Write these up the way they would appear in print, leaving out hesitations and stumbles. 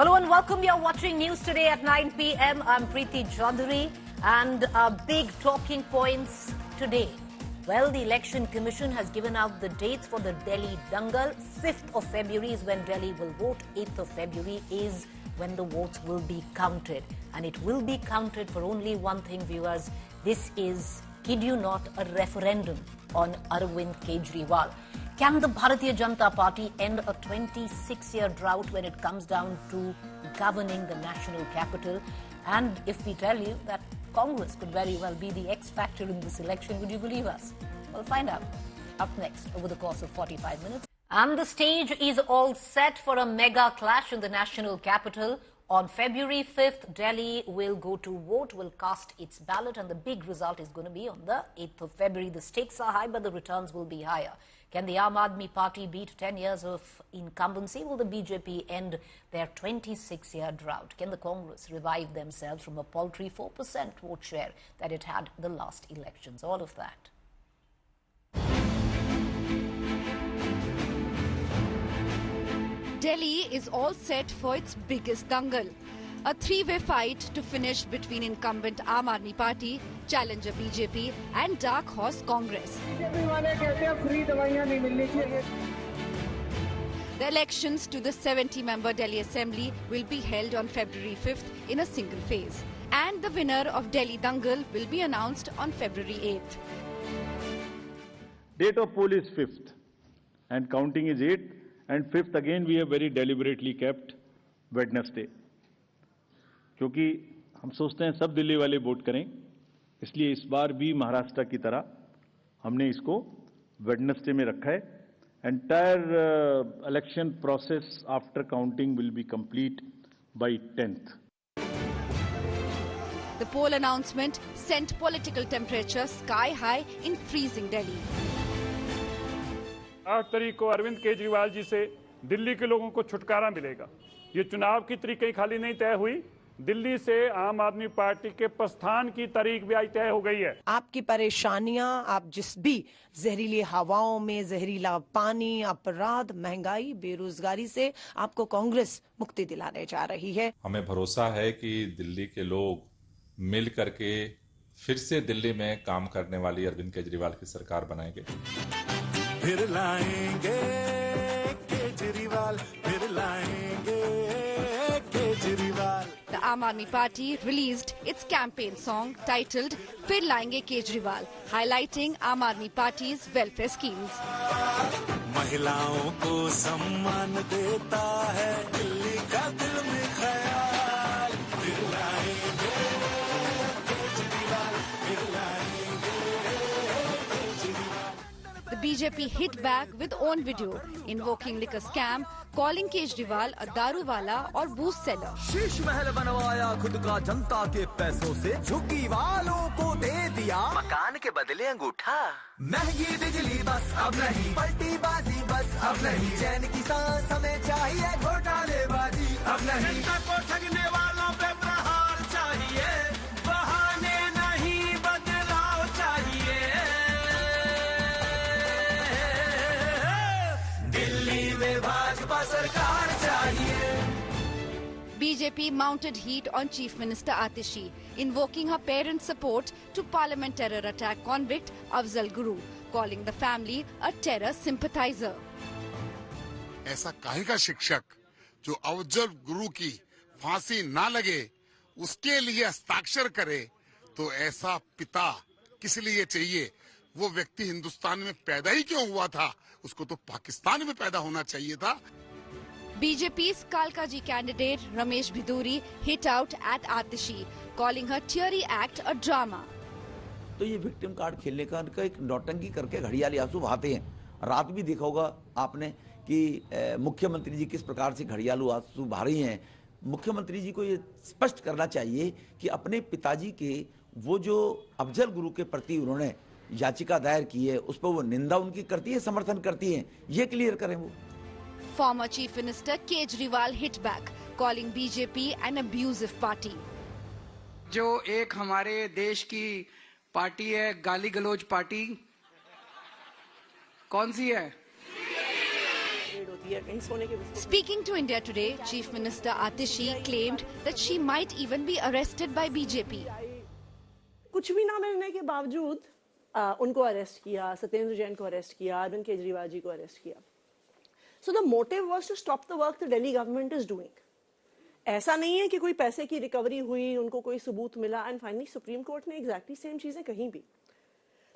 Hello and welcome. You're watching News Today at 9 p.m. I'm Preeti Chaudhary and big talking points today. Well, the Election Commission has given out the dates for the Delhi Dangal. 5th of February is when Delhi will vote. 8th of February is when the votes will be counted. And it will be counted for only one thing, viewers. This is, kid you not, a referendum on Arvind Kejriwal. Can the Bharatiya Janata Party end a 26-year drought when it comes down to governing the national capital? And if we tell you that Congress could very well be the X factor in this election, would you believe us? We'll find out up next over the course of 45 minutes. And the stage is all set for a mega clash in the national capital. On February 5th, Delhi will go to vote, will cast its ballot, and the big result is going to be on the 8th of February. The stakes are high, but the returns will be higher. Can the Aam Aadmi Party beat 10 years of incumbency? Will the BJP end their 26-year drought? Can the Congress revive themselves from a paltry 4% vote share that it had the last elections? All of that. Delhi is all set for its biggest dangal. A three-way fight to finish between incumbent Aam Aadmi Party, challenger BJP and dark horse Congress. The elections to the 70-member Delhi Assembly will be held on February 5th in a single phase. And the winner of Delhi Dangal will be announced on February 8th. Date of poll is 5th and counting is 8th. And 5th again we have very deliberately kept Wednesday. क्योंकि हम सोचते हैं सब दिल्ली वाले vote करें, इसलिए इस बार भी महाराष्ट्र की तरह हमने इसको वेडनेसडे में रखा है. Entire election process after counting will be complete by 10th. The poll announcement sent political temperature sky high in freezing Delhi. 8 तारीख को अरविंद केजरीवाल जी से दिल्ली के लोगों को छुटकारा मिलेगा. ये चुनाव की तारीख कहीं खाली नहीं तय हुई. दिल्ली से आम आदमी पार्टी के प्रस्थान की तारीख भी आज तय हो गई है. आपकी परेशानियां, आप जिस भी जहरीली हवाओं में, जहरीला पानी, अपराध, महंगाई, बेरोजगारी से आपको कांग्रेस मुक्ति दिलाने जा रही है. हमें भरोसा है कि दिल्ली के लोग मिल करके फिर से दिल्ली में काम करने वाली अरविंद केजरीवाल की सरकार बनाएंगे. फिर लाएंगे केजरीवाल, फिर लाएंगे Kejriwal. The Aam Aadmi Party released its campaign song titled Fir Laenge Kejriwal, highlighting Aam Aadmi Party's welfare schemes. महिलाओं को सम्मान देता है दिल्ली का दिल में ख्याल. फिर लाएंगे केजरीवाल, फिर लाएंगे Kejriwal. The BJP hit back with own video invoking liquor scam, calling Kejriwal a Daruwalla और बूथ सेलर. शीश महल बनवाया खुद का जनता के पैसों से, झुग्गी वालों को दे दिया मकान के बदले अंगूठा. महंगी बिजली बस अब नहीं, पलटी बाजी बस अब नहीं, चैन की सांस हमें चाहिए, घोटालेबाजी अब नहीं. जनता को ठगने वालों पे प्रहार चाहिए, बहाने नहीं बदलाव चाहिए. दिल्ली में भाजपा सरकार चाहिए. BJP mounted heat on Chief Minister Atishi, invoking her parents' support to Parliament terror attack convict Afzal Guru, calling the family a terror sympathizer. ऐसा कहेगा शिक्षक जो अफजल गुरु की फांसी ना लगे उसके लिए हस्ताक्षर करे, तो ऐसा पिता किस लिए चाहिए? वो व्यक्ति हिंदुस्तान में पैदा ही क्यों हुआ था? उसको तो पाकिस्तान में पैदा होना चाहिए था. BJP's Kalkaji candidate Ramesh Biduri hit out at Atishi, calling her teary act a drama. तो ये विक्टिम कार्ड खेलने का एक नौटंकी करके घड़ियाली आंसू बहाते हैं. रात भी देखा होगा आपने कि मुख्यमंत्री जी किस प्रकार से घड़ियालू आंसू बहा रही हैं. मुख्यमंत्री जी को ये स्पष्ट करना चाहिए कि अपने पिताजी के वो जो अफजल गुरु के प्रति उन्होंने याचिका दायर की है, उस पर वो निंदा उनकी करती है, समर्थन करती है, ये क्लियर करें वो. Former Chief Minister Kejriwal hit back, calling BJP an abusive party. जो एक हमारे देश की पार्टी है, गाली गलौज पार्टी, कौन सी है? होती है, कहीं सोने के बिस्तर। Speaking to India Today, Chief Minister Atishi claimed that she might even be arrested by BJP. कुछ भी ना मिलने के बावजूद उनको अरेस्ट किया, सत्येंद्र जैन को अरेस्ट किया, अरविंद केजरीवाल जी को अरेस्ट किया। So the motive was to stop the work the Delhi government is doing. ऐसा नहीं है कि कोई पैसे की रिकवरी हुई, उनको कोई सबूत मिला, एंड फाइनली सुप्रीम कोर्ट ने एग्जैक्टली सेम चीजें कहीं भी।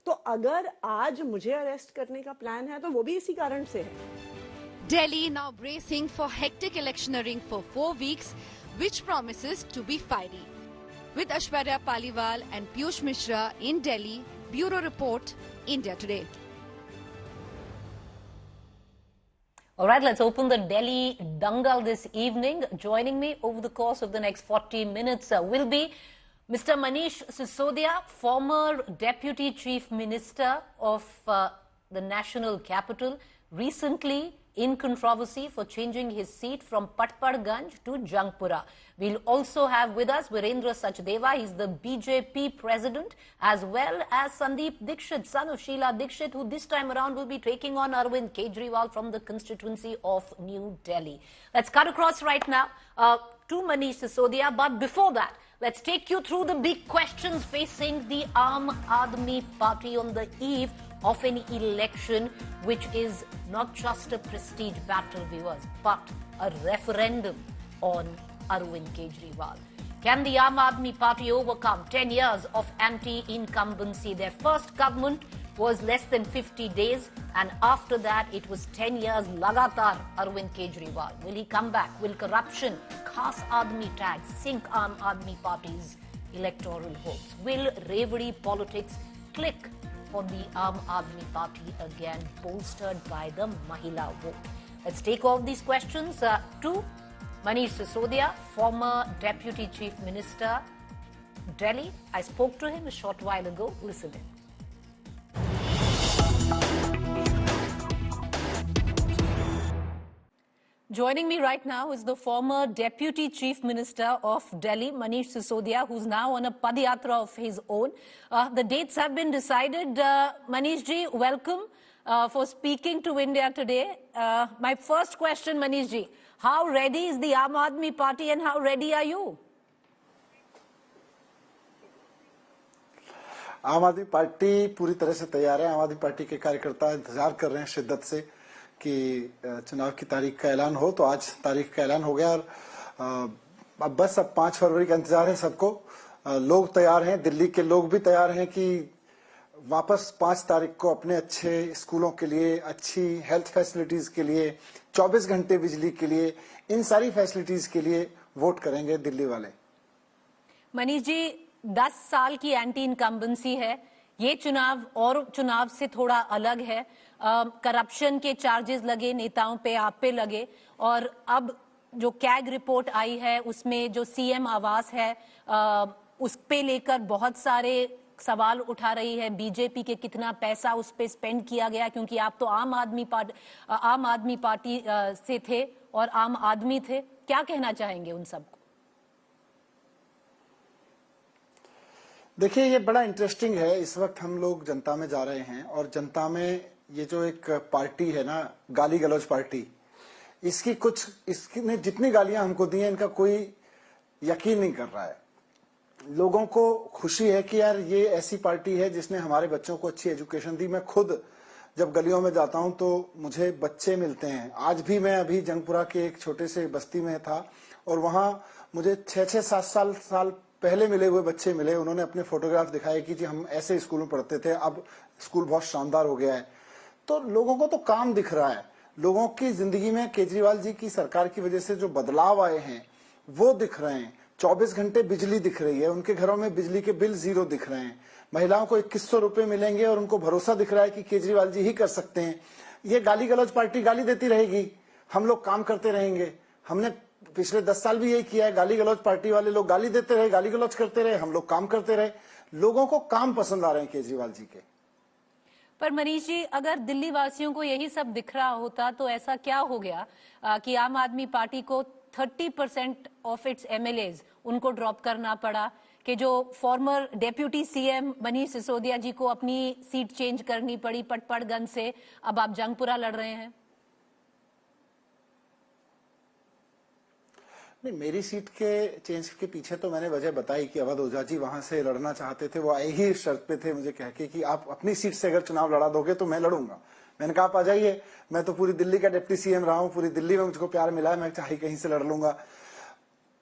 तो अगर आज मुझे अरेस्ट करने का प्लान है तो वो भी इसी कारण से है। Delhi now bracing for hectic electioneering for 4 weeks, which promises to be fiery. With Aishwarya Paliwal and Piyush Mishra in Delhi, Bureau Report, India Today. All right, let's open the Delhi dangal this evening. Joining me over the course of the next 40 minutes will be Mr. Manish Sisodia, former Deputy Chief Minister of the National Capital, recently in controversy for changing his seat from Patparganj to Jangpura. We'll also have with us Virendra Sachdeva. He's the BJP president, as well as Sandeep Dixit, son of Sheila Dixit, who this time around will be taking on Arvind Kejriwal from the constituency of New Delhi. Let's cut across right now to Manish Sisodia. But before that, let's take you through the big questions facing the Aam Aadmi Party on the eve of an election which is not just a prestige battle, viewers, but a referendum on Arvind Kejriwal. Can the Aam Aadmi Party overcome 10 years of anti-incumbency? Their first government was less than 50 days, and after that it was 10 years lagatar Arvind Kejriwal. Will he come back? Will corruption, Khas Aadmi tag, sink Aam Aadmi Party's electoral hopes? Will Revadi politics click for the Aam Aadmi Party again, bolstered by the Mahila vote? Let's take all these questions to Manish Sisodia, former Deputy Chief Minister, Delhi. I spoke to him a short while ago. Listen in. Joining me right now is the former Deputy Chief Minister of Delhi, Manish Sisodia, who's now on a padayatra of his own. The dates have been decided. Manish ji, welcome for speaking to India Today. My first question, Manish ji, how ready is the Aam Aadmi Party and how ready are you? आम आदमी party पूरी तरह से तैयार है। आम आदमी party के कार्यकर्ता इंतजार कर रहे हैं शिद्दत से कि चुनाव की तारीख का ऐलान हो। तो आज तारीख का ऐलान हो गया और अब बस 5 फरवरी का इंतजार है सबको। लोग तैयार हैं, दिल्ली के लोग भी तैयार हैं कि वापस 5 तारीख को अपने अच्छे स्कूलों के लिए, अच्छी हेल्थ फैसिलिटीज के लिए, 24 घंटे बिजली के लिए, इन सारी फैसिलिटीज के लिए वोट करेंगे दिल्ली वाले। मनीष जी, 10 साल की एंटी इनकम्बेंसी है, ये चुनाव और चुनाव से थोड़ा अलग है। करप्शन के चार्जेस लगे नेताओं पे, आप पे लगे, और अब जो कैग रिपोर्ट आई है उसमें जो सीएम आवास है उस पे लेकर बहुत सारे सवाल उठा रही है बीजेपी के, कितना पैसा उस पे स्पेंड किया गया, क्योंकि आप तो आम आदमी पार्टी से थे और आम आदमी थे। क्या कहना चाहेंगे उन सबको? देखिए, ये बड़ा इंटरेस्टिंग है। इस वक्त हम लोग जनता में जा रहे हैं और जनता में ये जो एक पार्टी है ना, गाली गलौज पार्टी, इसने जितनी गालियां हमको दी हैं इनका कोई यकीन नहीं कर रहा है। लोगों को खुशी है कि यार ये ऐसी पार्टी है जिसने हमारे बच्चों को अच्छी एजुकेशन दी। मैं खुद जब गलियों में जाता हूं तो मुझे बच्चे मिलते हैं। आज भी मैं अभी जंगपुरा के एक छोटे से बस्ती में था और वहां मुझे 6-7 साल पहले मिले हुए बच्चे मिले। उन्होंने अपने फोटोग्राफ दिखाए कि जी हम ऐसे स्कूल में पढ़ते थे, अब स्कूल बहुत शानदार हो गया है। तो लोगों को तो काम दिख रहा है। लोगों की जिंदगी में केजरीवाल जी की सरकार की वजह से जो बदलाव आए हैं वो दिख रहे हैं। 24 घंटे बिजली दिख रही है, उनके घरों में बिजली के बिल 0 दिख रहे हैं। महिलाओं को 2100 रुपए मिलेंगे और उनको भरोसा दिख रहा है कि केजरीवाल जी ही कर सकते हैं। ये गाली गलौज पार्टी गाली देती रहेगी, हम लोग काम करते रहेंगे। हमने पिछले 10 साल भी यही किया है। गाली गलौज पार्टी वाले लोग गाली देते रहे, गाली गलौज करते रहे, हम लोग काम करते रहे। लोगों को काम पसंद आ रहे हैं केजरीवाल जी के। पर मनीष जी, अगर दिल्ली वासियों को यही सब दिख रहा होता तो ऐसा क्या हो गया कि आम आदमी पार्टी को 30% ऑफ इट्स एमएलएज उनको ड्रॉप करना पड़ा, कि जो former deputy CM Manish Sisodia ji को अपनी सीट चेंज करनी पड़ी पटपड़गंज से, अब आप जंगपुरा लड़ रहे हैं? नहीं, मेरी सीट के चेंज के पीछे तो मैंने वजह बताई कि अवध ओझा जी वहां से लड़ना चाहते थे। वो आए ही शर्त पे थे मुझे कह के कि आप अपनी सीट से अगर चुनाव लड़ा दोगे तो मैं लड़ूंगा। मैंने कहा आप आ जाइए, मैं तो पूरी दिल्ली का डिप्टी सीएम रहा हूं, पूरी दिल्ली में मुझको प्यार मिला है, मैं चाहे कहीं से लड़ लूंगा।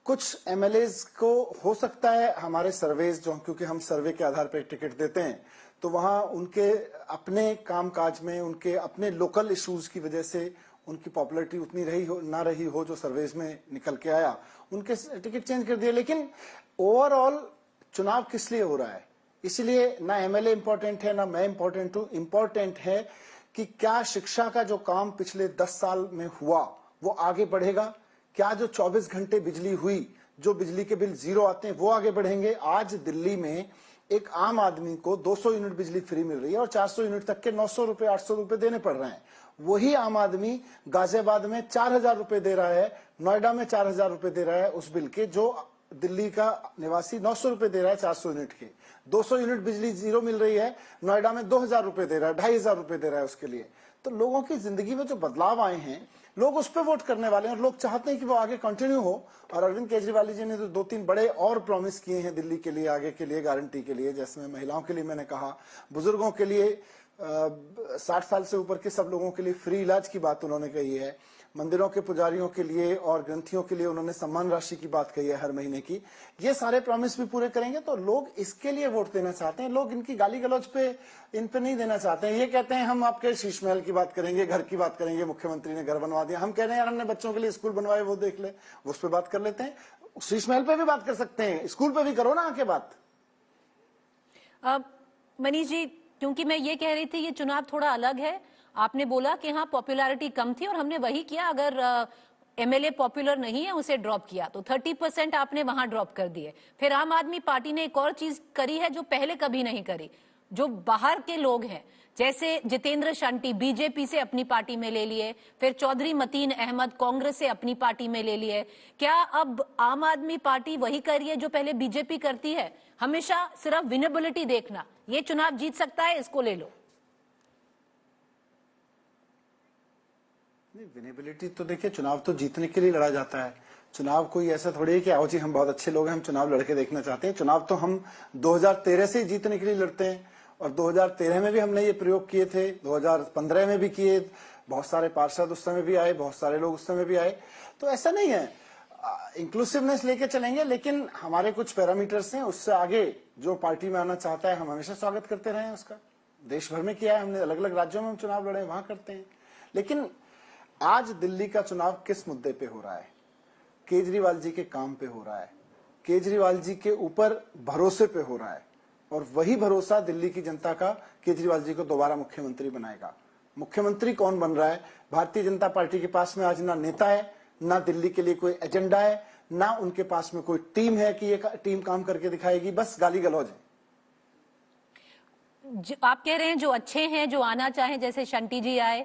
कुछ एमएलएज को हो सकता है हमारे सर्वेज जो, क्योंकि हम सर्वे के आधार पर टिकट देते हैं, तो वहां उनके अपने कामकाज में उनके अपने लोकल इश्यूज की वजह से उनकी पॉपुलैरिटी उतनी ना रही हो जो सर्वेज में निकल के आया, उनके टिकट चेंज कर दिए। लेकिन ओवरऑल चुनाव किस लिए हो रहा है, इसलिए ना एमएलए इंपॉर्टेंट है ना मैं इंपॉर्टेंट हूं। इंपॉर्टेंट है कि क्या शिक्षा का जो काम पिछले 10 साल में हुआ वो आगे बढ़ेगा, क्या जो 24 घंटे बिजली हुई, जो बिजली के बिल जीरो आते हैं वो आगे बढ़ेंगे। आज दिल्ली में एक आम आदमी को 200 यूनिट बिजली फ्री मिल रही है और 400 यूनिट तक के 900 रुपए 800 रुपए देने पड़ रहे हैं। वही आम आदमी गाजियाबाद में 4000 रुपए दे रहा है, नोएडा में 4000 रुपए दे रहा है उस बिल के, जो दिल्ली का निवासी 900 रुपए दे रहा है 400 यूनिट के। 200 यूनिट बिजली जीरो मिल रही है, नोएडा में 2000 रुपए दे रहा है, 2500 रुपए दे रहा है उसके लिए। तो लोगों की जिंदगी में जो बदलाव आए हैं, लोग उस पर वोट करने वाले हैं और लोग चाहते हैं कि वो आगे कंटिन्यू हो। और अरविंद केजरीवाल जी ने तो 2-3 बड़े और प्रॉमिस किए हैं दिल्ली के लिए, आगे के लिए, गारंटी के लिए, जैसे महिलाओं के लिए मैंने कहा, बुजुर्गों के लिए 60 साल से ऊपर के सब लोगों के लिए फ्री इलाज की बात उन्होंने कही है, मंदिरों के पुजारियों के लिए और ग्रंथियों के लिए उन्होंने सम्मान राशि की बात कही है हर महीने की। ये सारे प्रॉमिस भी पूरे करेंगे तो लोग इसके लिए वोट देना चाहते हैं। लोग इनकी गाली गलौज पे इन पे नहीं देना चाहते हैं। ये कहते हैं हम आपके शीश महल की बात करेंगे, घर की बात करेंगे, मुख्यमंत्री ने घर बनवा दिया। हम कह रहे हैं यार हमने बच्चों के लिए स्कूल बनवाए, वो देख ले, उस पर बात कर लेते हैं। शीश महल पे भी बात कर सकते हैं, स्कूल पे भी करो ना आके बात। मनीष जी, क्योंकि मैं ये कह रही थी ये चुनाव थोड़ा अलग है। आपने बोला कि हाँ पॉपुलैरिटी कम थी और हमने वही किया, अगर एमएलए पॉपुलर नहीं है उसे ड्रॉप किया, तो 30% आपने वहां ड्रॉप कर दिए। फिर आम आदमी पार्टी ने एक और चीज करी है जो पहले कभी नहीं करी। जो बाहर के लोग हैं जैसे जितेंद्र शंटी बीजेपी से अपनी पार्टी में ले लिए, फिर चौधरी मतीन अहमद कांग्रेस से अपनी पार्टी में ले लिए। क्या अब आम आदमी पार्टी वही कर रही है जो पहले बीजेपी करती है, हमेशा सिर्फ विनेबिलिटी देखना, ये चुनाव जीत सकता है इसको ले लो? नहीं, विनेबिलिटी तो देखिए, चुनाव तो जीतने के लिए लड़ा जाता है। चुनाव कोई ऐसा थोड़ी है कि आओ जी हम बहुत अच्छे लोग हैं, हम चुनाव लड़के देखना चाहते हैं। चुनाव तो हम 2013 से जीतने के लिए लड़ते हैं और 2013 में भी हमने ये प्रयोग किए थे, 2015 में भी किए। बहुत सारे पार्षद उस समय भी आए, बहुत सारे लोग उस समय भी आए। तो ऐसा नहीं है, इंक्लूसिवनेस लेके चलेंगे, लेकिन हमारे कुछ पैरामीटर्स हैं, उससे आगे जो पार्टी में आना चाहता है हम हमेशा स्वागत करते रहे हैं उसका। देश भर में किया है हमने, अलग अलग राज्यों में हम चुनाव लड़े, वहां करते हैं। लेकिन आज दिल्ली का चुनाव किस मुद्दे पे हो रहा है? केजरीवाल जी के काम पे हो रहा है, केजरीवाल जी के ऊपर भरोसे पे हो रहा है। और वही भरोसा दिल्ली की जनता का केजरीवाल जी को दोबारा मुख्यमंत्री बनाएगा। मुख्यमंत्री कौन बन रहा है? भारतीय जनता पार्टी के पास में आज ना नेता है, ना दिल्ली के लिए कोई एजेंडा है, ना उनके पास में कोई टीम है कि ये टीम काम करके दिखाएगी, बस गाली गलौज है। आप कह रहे हैं जो अच्छे हैं, जो आना चाहें, जैसे शंटी जी आए,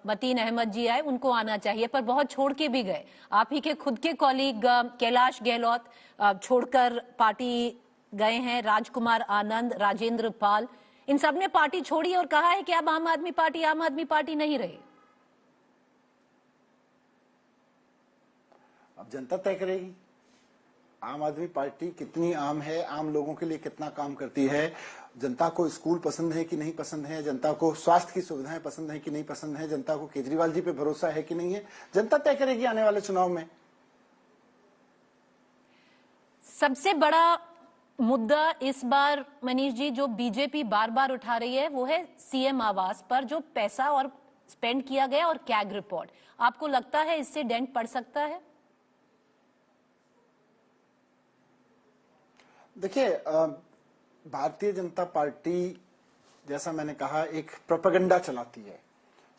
मतीन अहमद जी आए, उनको आना चाहिए, पर बहुत छोड़ के भी गए। आप ही के खुद के कॉलीग कैलाश गहलोत छोड़कर पार्टी गए हैं, राजकुमार आनंद, राजेंद्र पाल, इन सब ने पार्टी छोड़ी और कहा है कि अब आम आदमी पार्टी नहीं रही। अब जनता तय करेगी आम आदमी पार्टी कितनी आम है, आम लोगों के लिए कितना काम करती है। जनता को स्कूल पसंद है कि नहीं पसंद है, जनता को स्वास्थ्य की सुविधाएं पसंद है कि नहीं पसंद है, जनता को केजरीवाल जी पे भरोसा है कि नहीं है, जनता तय करेगी आने वाले चुनाव में। सबसे बड़ा मुद्दा इस बार मनीष जी जो बीजेपी बार बार उठा रही है वो है सीएम आवास पर जो पैसा और स्पेंड किया गया और कैग रिपोर्ट। आपको लगता है इससे डेंट पड़ सकता है? देखिए, भारतीय जनता पार्टी जैसा मैंने कहा एक प्रोपेगेंडा चलाती है।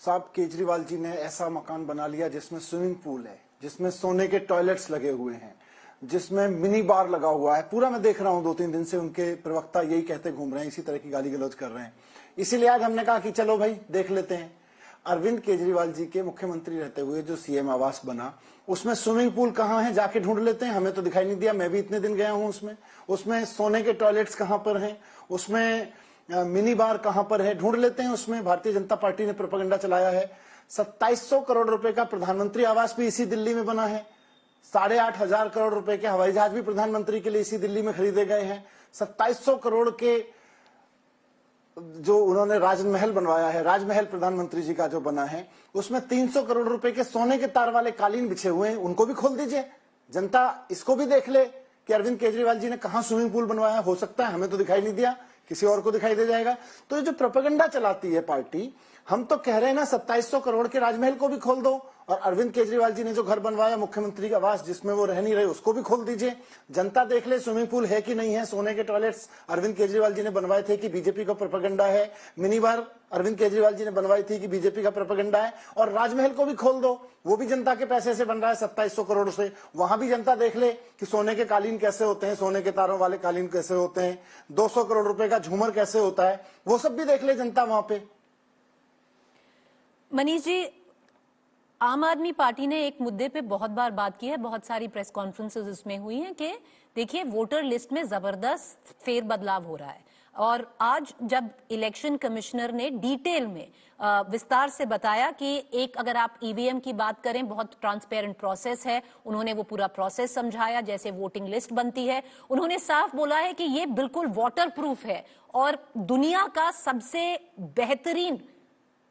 साहब केजरीवाल जी ने ऐसा मकान बना लिया जिसमें स्विमिंग पूल है, जिसमें सोने के टॉयलेट्स लगे हुए हैं, जिसमें मिनी बार लगा हुआ है। पूरा मैं देख रहा हूं 2-3 दिन से उनके प्रवक्ता यही कहते घूम रहे हैं, इसी तरह की गाली गलौज कर रहे हैं। इसीलिए आज हमने कहा कि चलो भाई देख लेते हैं। अरविंद केजरीवाल जी के मुख्यमंत्री रहते हुए जो सीएम आवास बना, उसमें स्विमिंग पूल कहाँ है जाके ढूंढ लेते हैं। हमें तो दिखाई नहीं दिया, मैं भी इतने दिन गया हूं उसमें सोने के टॉयलेट्स कहां पर हैं, उसमें मिनी बार कहां पर है, ढूंढ लेते हैं। उसमें भारतीय जनता पार्टी ने प्रोपेगेंडा चलाया है। 2700 करोड़ रुपए का प्रधानमंत्री आवास भी इसी दिल्ली में बना है। 8,500 करोड़ रुपए के हवाई जहाज भी प्रधानमंत्री के लिए इसी दिल्ली में खरीदे गए हैं। 2700 करोड़ के जो उन्होंने राजमहल बनवाया है, राजमहल प्रधानमंत्री जी का जो बना है, उसमें 300 करोड़ रुपए के सोने के तार वाले कालीन बिछे हुए हैं, उनको भी खोल दीजिए। जनता इसको भी देख ले कि अरविंद केजरीवाल जी ने कहां स्विमिंग पूल बनवाया। हो सकता है हमें तो दिखाई नहीं दिया, किसी और को दिखाई दे जाएगा। तो ये जो प्रोपेगेंडा चलाती है पार्टी, हम तो कह रहे हैं ना 2700 करोड़ के राजमहल को भी खोल दो, और अरविंद केजरीवाल जी ने जो घर बनवाया मुख्यमंत्री का आवास जिसमें वो रह नहीं रहे, उसको भी खोल दीजिए। जनता देख ले स्विमिंग पूल है कि नहीं है, सोने के टॉयलेट्स अरविंद केजरीवाल जी ने बनवाए थे कि बीजेपी का प्रोपेगेंडा है, मिनी बार अरविंद केजरीवाल जी ने बनवाई थी कि बीजेपी का प्रोपेगेंडा है। और राजमहल को भी खोल दो, वो भी जनता के पैसे से बन रहा है 2700 करोड़ से, वहां भी जनता देख ले कि सोने के कालीन कैसे होते हैं, सोने के तारों वाले कालीन कैसे होते हैं, 200 करोड़ रुपए का झूमर कैसे होता है, वो सब भी देख ले जनता वहां पे। मनीष जी, आम आदमी पार्टी ने एक मुद्दे पे बहुत बार बात की है, बहुत सारी प्रेस कॉन्फ्रेंसेस इसमें हुई हैं कि देखिए वोटर लिस्ट में जबरदस्त फेरबदलाव हो रहा है। और आज जब इलेक्शन कमिश्नर ने डिटेल में विस्तार से बताया कि एक अगर आप ईवीएम की बात करें, बहुत ट्रांसपेरेंट प्रोसेस है, उन्होंने वो पूरा प्रोसेस समझाया जैसे वोटिंग लिस्ट बनती है। उन्होंने साफ बोला है कि ये बिल्कुल वाटर प्रूफ है और दुनिया का सबसे बेहतरीन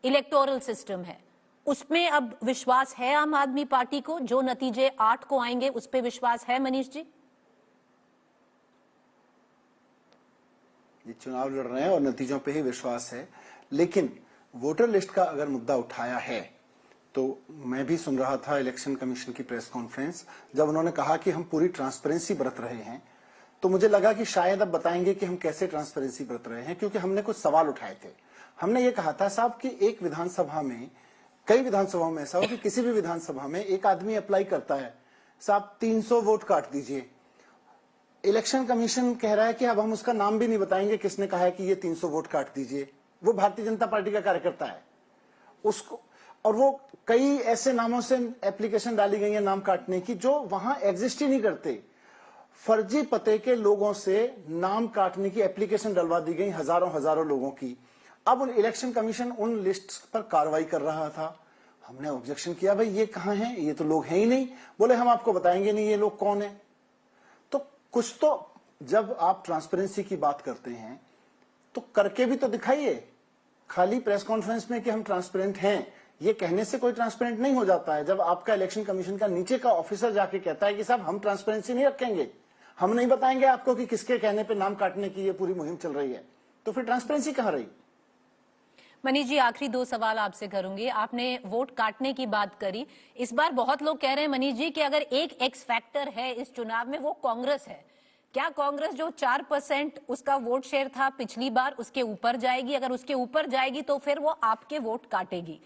इलेक्टोरल सिस्टम है। उसमें अब विश्वास है आम आदमी पार्टी को, जो नतीजे 8 को आएंगे उस पर विश्वास है मनीष जी? ये चुनाव लड़ रहे हैं और नतीजों पे ही विश्वास है, लेकिन वोटर लिस्ट का अगर मुद्दा उठाया है तो मैं भी सुन रहा था इलेक्शन कमीशन की प्रेस कॉन्फ्रेंस, जब उन्होंने कहा कि हम पूरी ट्रांसपेरेंसी बरत रहे हैं, तो मुझे लगा कि शायद अब बताएंगे कि हम कैसे ट्रांसपेरेंसी बरत रहे हैं, क्योंकि हमने कुछ सवाल उठाए थे। हमने ये कहा था साहब कि एक विधानसभा में, कई विधानसभाओं में ऐसा हो कि किसी भी विधानसभा में एक आदमी अप्लाई करता है, साहब 300 वोट काट दीजिए। इलेक्शन कमीशन कह रहा है कि अब हम उसका नाम भी नहीं बताएंगे किसने कहा है कि ये 300 वोट काट दीजिए। वो भारतीय जनता पार्टी का कार्यकर्ता है उसको, और वो कई ऐसे नामों से एप्लीकेशन डाली गई है नाम काटने की जो वहां एग्जिस्ट ही नहीं करते। फर्जी पते के लोगों से नाम काटने की एप्लीकेशन डलवा दी गई, हजारों लोगों की। अब उन इलेक्शन कमीशन उन लिस्ट पर कार्रवाई कर रहा था। हमने ऑब्जेक्शन किया, भाई ये कहां हैं, ये तो लोग हैं ही नहीं। बोले हम आपको बताएंगे नहीं ये लोग कौन है। तो कुछ तो, जब आप ट्रांसपेरेंसी की बात करते हैं तो करके भी तो दिखाइए। खाली प्रेस कॉन्फ्रेंस में कि हम ट्रांसपेरेंट हैं, ये कहने से कोई ट्रांसपेरेंट नहीं हो जाता है। जब आपका इलेक्शन कमीशन का नीचे का ऑफिसर जाके कहता है कि साहब हम ट्रांसपेरेंसी नहीं रखेंगे, हम नहीं बताएंगे आपको कि किसके कहने पे नाम काटने की ये पूरी मुहिम चल रही है, तो फिर ट्रांसपेरेंसी कहां रही? मनीष जी, आखिरी 2 सवाल आपसे करूंगी। आपने वोट काटने की बात करी, इस बार बहुत लोग कह रहे हैं मनीष जी कि अगर एक एक्स फैक्टर है इस चुनाव में वो कांग्रेस है। क्या कांग्रेस जो 4% उसका वोट शेयर था पिछली बार, उसके ऊपर जाएगी? अगर उसके ऊपर जाएगी तो फिर वो आपके वोट काटेगी।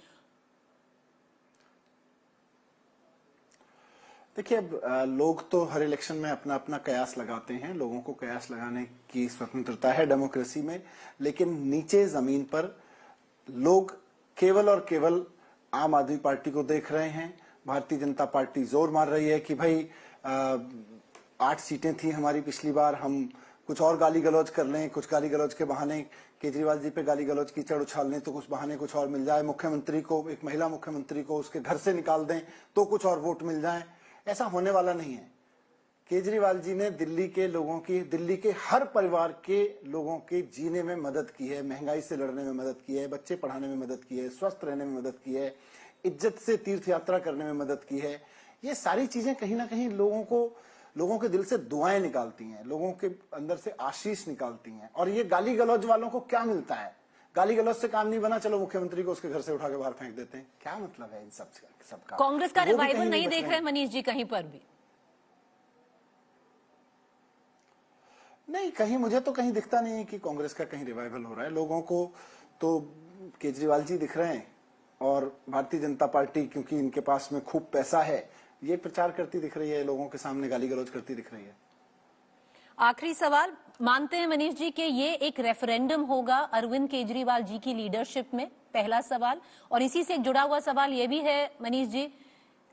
देखिए, अब लोग तो हर इलेक्शन में अपना अपना कयास लगाते हैं, लोगों को कयास लगाने की स्वतंत्रता है डेमोक्रेसी में, लेकिन नीचे जमीन पर लोग केवल और केवल आम आदमी पार्टी को देख रहे हैं। भारतीय जनता पार्टी जोर मार रही है कि भाई 8 सीटें थी हमारी पिछली बार, हम कुछ और गाली गलौज कर लें, कुछ गाली गलौज के बहाने केजरीवाल जी पे गाली गलौज कीचड़ उछाल लें तो कुछ बहाने कुछ और मिल जाए, मुख्यमंत्री को, एक महिला मुख्यमंत्री को उसके घर से निकाल दें तो कुछ और वोट मिल जाए। ऐसा होने वाला नहीं है। केजरीवाल जी ने दिल्ली के लोगों की, दिल्ली के हर परिवार के लोगों के जीने में मदद की है, महंगाई से लड़ने में मदद की है, बच्चे पढ़ाने में मदद की है, स्वस्थ रहने में मदद की है, इज्जत से तीर्थ यात्रा करने में मदद की है। ये सारी चीजें कहीं ना कहीं लोगों के दिल से दुआएं निकालती हैं, लोगों के अंदर से आशीष निकालती हैं। और ये गाली गलौज वालों को क्या मिलता है? गाली गलौज से काम नहीं बना, चलो मुख्यमंत्री को उसके घर से उठा के बाहर फेंक देते हैं। क्या मतलब है इन सबका? कांग्रेस का रिवाइवल नहीं देख रहे मनीष जी कहीं पर भी? नहीं, कहीं मुझे तो कहीं दिखता नहीं है कि कांग्रेस का कहीं रिवाइवल हो रहा है। लोगों को तो केजरीवाल जी दिख रहे हैं और भारतीय जनता पार्टी, क्योंकि इनके पास में खूब पैसा है, ये प्रचार करती दिख रही है, लोगों के सामने गाली गलौज करती दिख रही है। आखिरी सवाल, मानते हैं मनीष जी कि ये एक रेफरेंडम होगा अरविंद केजरीवाल जी की लीडरशिप में? पहला सवाल। और इसी से जुड़ा हुआ सवाल ये भी है मनीष जी,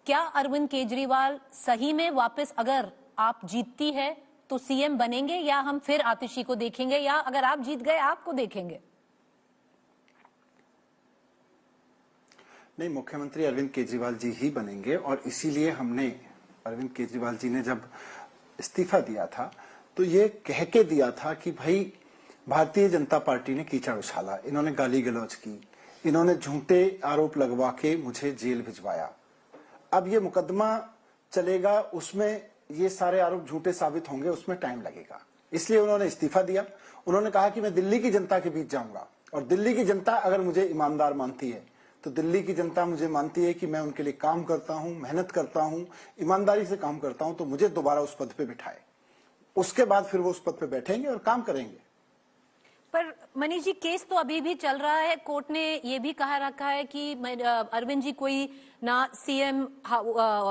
क्या अरविंद केजरीवाल सही में वापस, अगर आप जीतती है तो सीएम बनेंगे, या हम फिर आतिशी को देखेंगे, या अगर आप जीत गए आपको देखेंगे? नहीं, मुख्यमंत्री अरविंद केजरीवाल जी ही बनेंगे और इसीलिए हमने अरविंद केजरीवाल जी ने जब इस्तीफा दिया था तो ये कह के दिया था कि भाई भारतीय जनता पार्टी ने कीचड़ उछाला, इन्होंने गाली गलौज की, इन्होंने झूठे आरोप लगवा के मुझे जेल भिजवाया। अब ये मुकदमा चलेगा, उसमें ये सारे आरोप झूठे साबित होंगे, उसमें टाइम लगेगा, इसलिए उन्होंने इस्तीफा दिया। उन्होंने कहा कि मैं दिल्ली की जनता के बीच जाऊंगा और दिल्ली की जनता अगर मुझे ईमानदार मानती है तो दिल्ली की जनता मुझे मानती है कि मैं उनके लिए काम करता हूं, मेहनत करता हूं, ईमानदारी से काम करता हूं, तो मुझे दोबारा उस पद पे बिठाए। उसके बाद फिर वो उस पद पे बैठेंगे और काम करेंगे। पर मनीष जी, केस तो अभी भी चल रहा है। कोर्ट ने ये भी कहा रखा है कि अरविंद जी कोई ना सीएम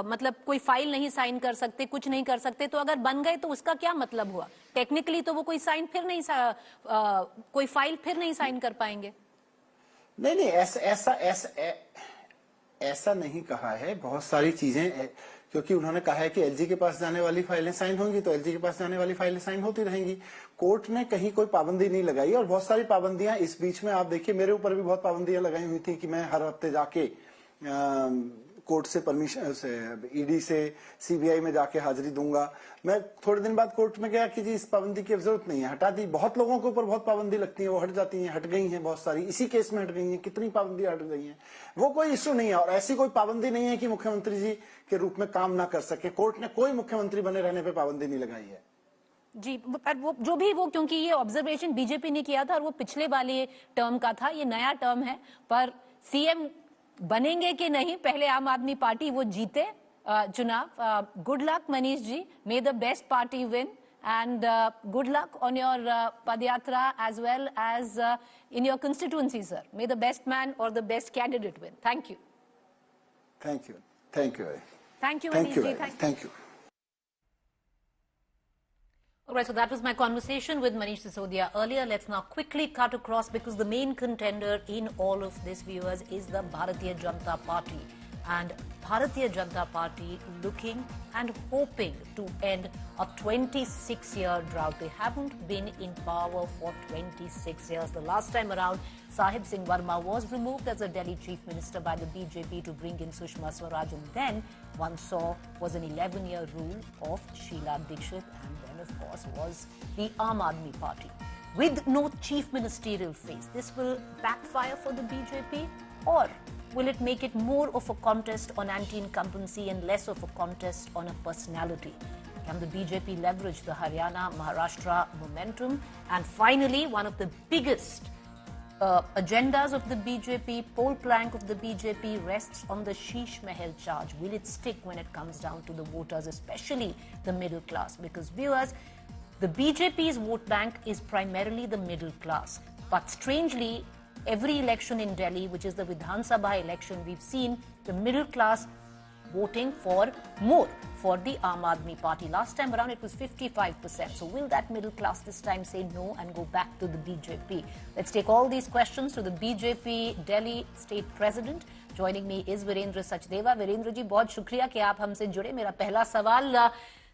मतलब कोई फाइल नहीं साइन कर सकते, कुछ नहीं कर सकते। तो अगर बन गए तो उसका क्या मतलब हुआ? टेक्निकली तो वो कोई साइन फिर नहीं कोई फाइल फिर नहीं साइन कर पाएंगे। नहीं, ऐसा नहीं कहा है। बहुत सारी चीजें, क्योंकि उन्होंने कहा है कि एलजी के पास जाने वाली फाइलें साइन होंगी तो एलजी के पास जाने वाली फाइलें साइन होती रहेंगी। कोर्ट ने कहीं कोई पाबंदी नहीं लगाई और बहुत सारी पाबंदियां इस बीच में, आप देखिए मेरे ऊपर भी बहुत पाबंदियां लगाई हुई थी कि मैं हर हफ्ते जाके कोर्ट से परमिशन से, ईडी से, सीबीआई में जाके हाजिरी दूंगा। मैं थोड़े दिन बाद कोर्ट में गया कि जी इस पाबंदी की जरूरत नहीं है, हटा दी। बहुत लोगों के ऊपर बहुत पाबंदी लगती है, वो हट जाती हैं, हट गई हैं बहुत सारी, इसी केस में हट गई हैं। कितनी पाबंदी हट गई हैं, वो कोई इश्यू नहीं है। और ऐसी कोई पाबंदी नहीं है कि मुख्यमंत्री जी के रूप में काम ना कर सके। कोर्ट ने कोई मुख्यमंत्री बने रहने पर पाबंदी नहीं लगाई है जी। पर वो जो भी वो, क्योंकि ये ऑब्जर्वेशन बीजेपी ने किया था और वो पिछले वाले टर्म का था, ये नया टर्म है। पर सीएम बनेंगे कि नहीं, पहले आम आदमी पार्टी वो जीते चुनाव। Good luck Manish ji, may the best party win and good luck on your padyatra as well as in your constituency sir. May the best man और the best candidate win. Thank you. Thank you, thank you, thank you Manish ji, thank you. All right, so that was my conversation with Manish Sisodia earlier. Let's now quickly cut across because the main contender in all of this, viewers, is the Bharatiya Janata Party. And Bharatiya Janata Party looking and hoping to end a 26-year drought. They haven't been in power for 26 years. The last time around, Sahib Singh Verma was removed as a Delhi Chief Minister by the BJP to bring in Sushma Swaraj. And then one saw was an 11-year rule of Sheila Dikshit. And then, of course, was the Aam Aadmi Party. With no chief ministerial face, this will backfire for the BJP, or will it make it more of a contest on anti-incumbency and less of a contest on a personality? Can the BJP leverage the Haryana-Maharashtra momentum? And finally, one of the biggest agendas of the BJP, pole plank of the BJP, rests on the Sheesh Mahal charge. Will it stick when it comes down to the voters, especially the middle class? Because, viewers, the BJP's vote bank is primarily the middle class. But strangely, every election in Delhi, which is the Vidhan Sabha election, we've seen the middle class voting for more for the Aam Aadmi Party. Last time around, it was 55%. So will that middle class this time say no and go back to the BJP? Let's take all these questions to the BJP Delhi State President. Joining me is Virendra Sachdeva. Virendra ji, बहुत शुक्रिया कि आप हमसे जुड़े। मेरा पहला सवाल,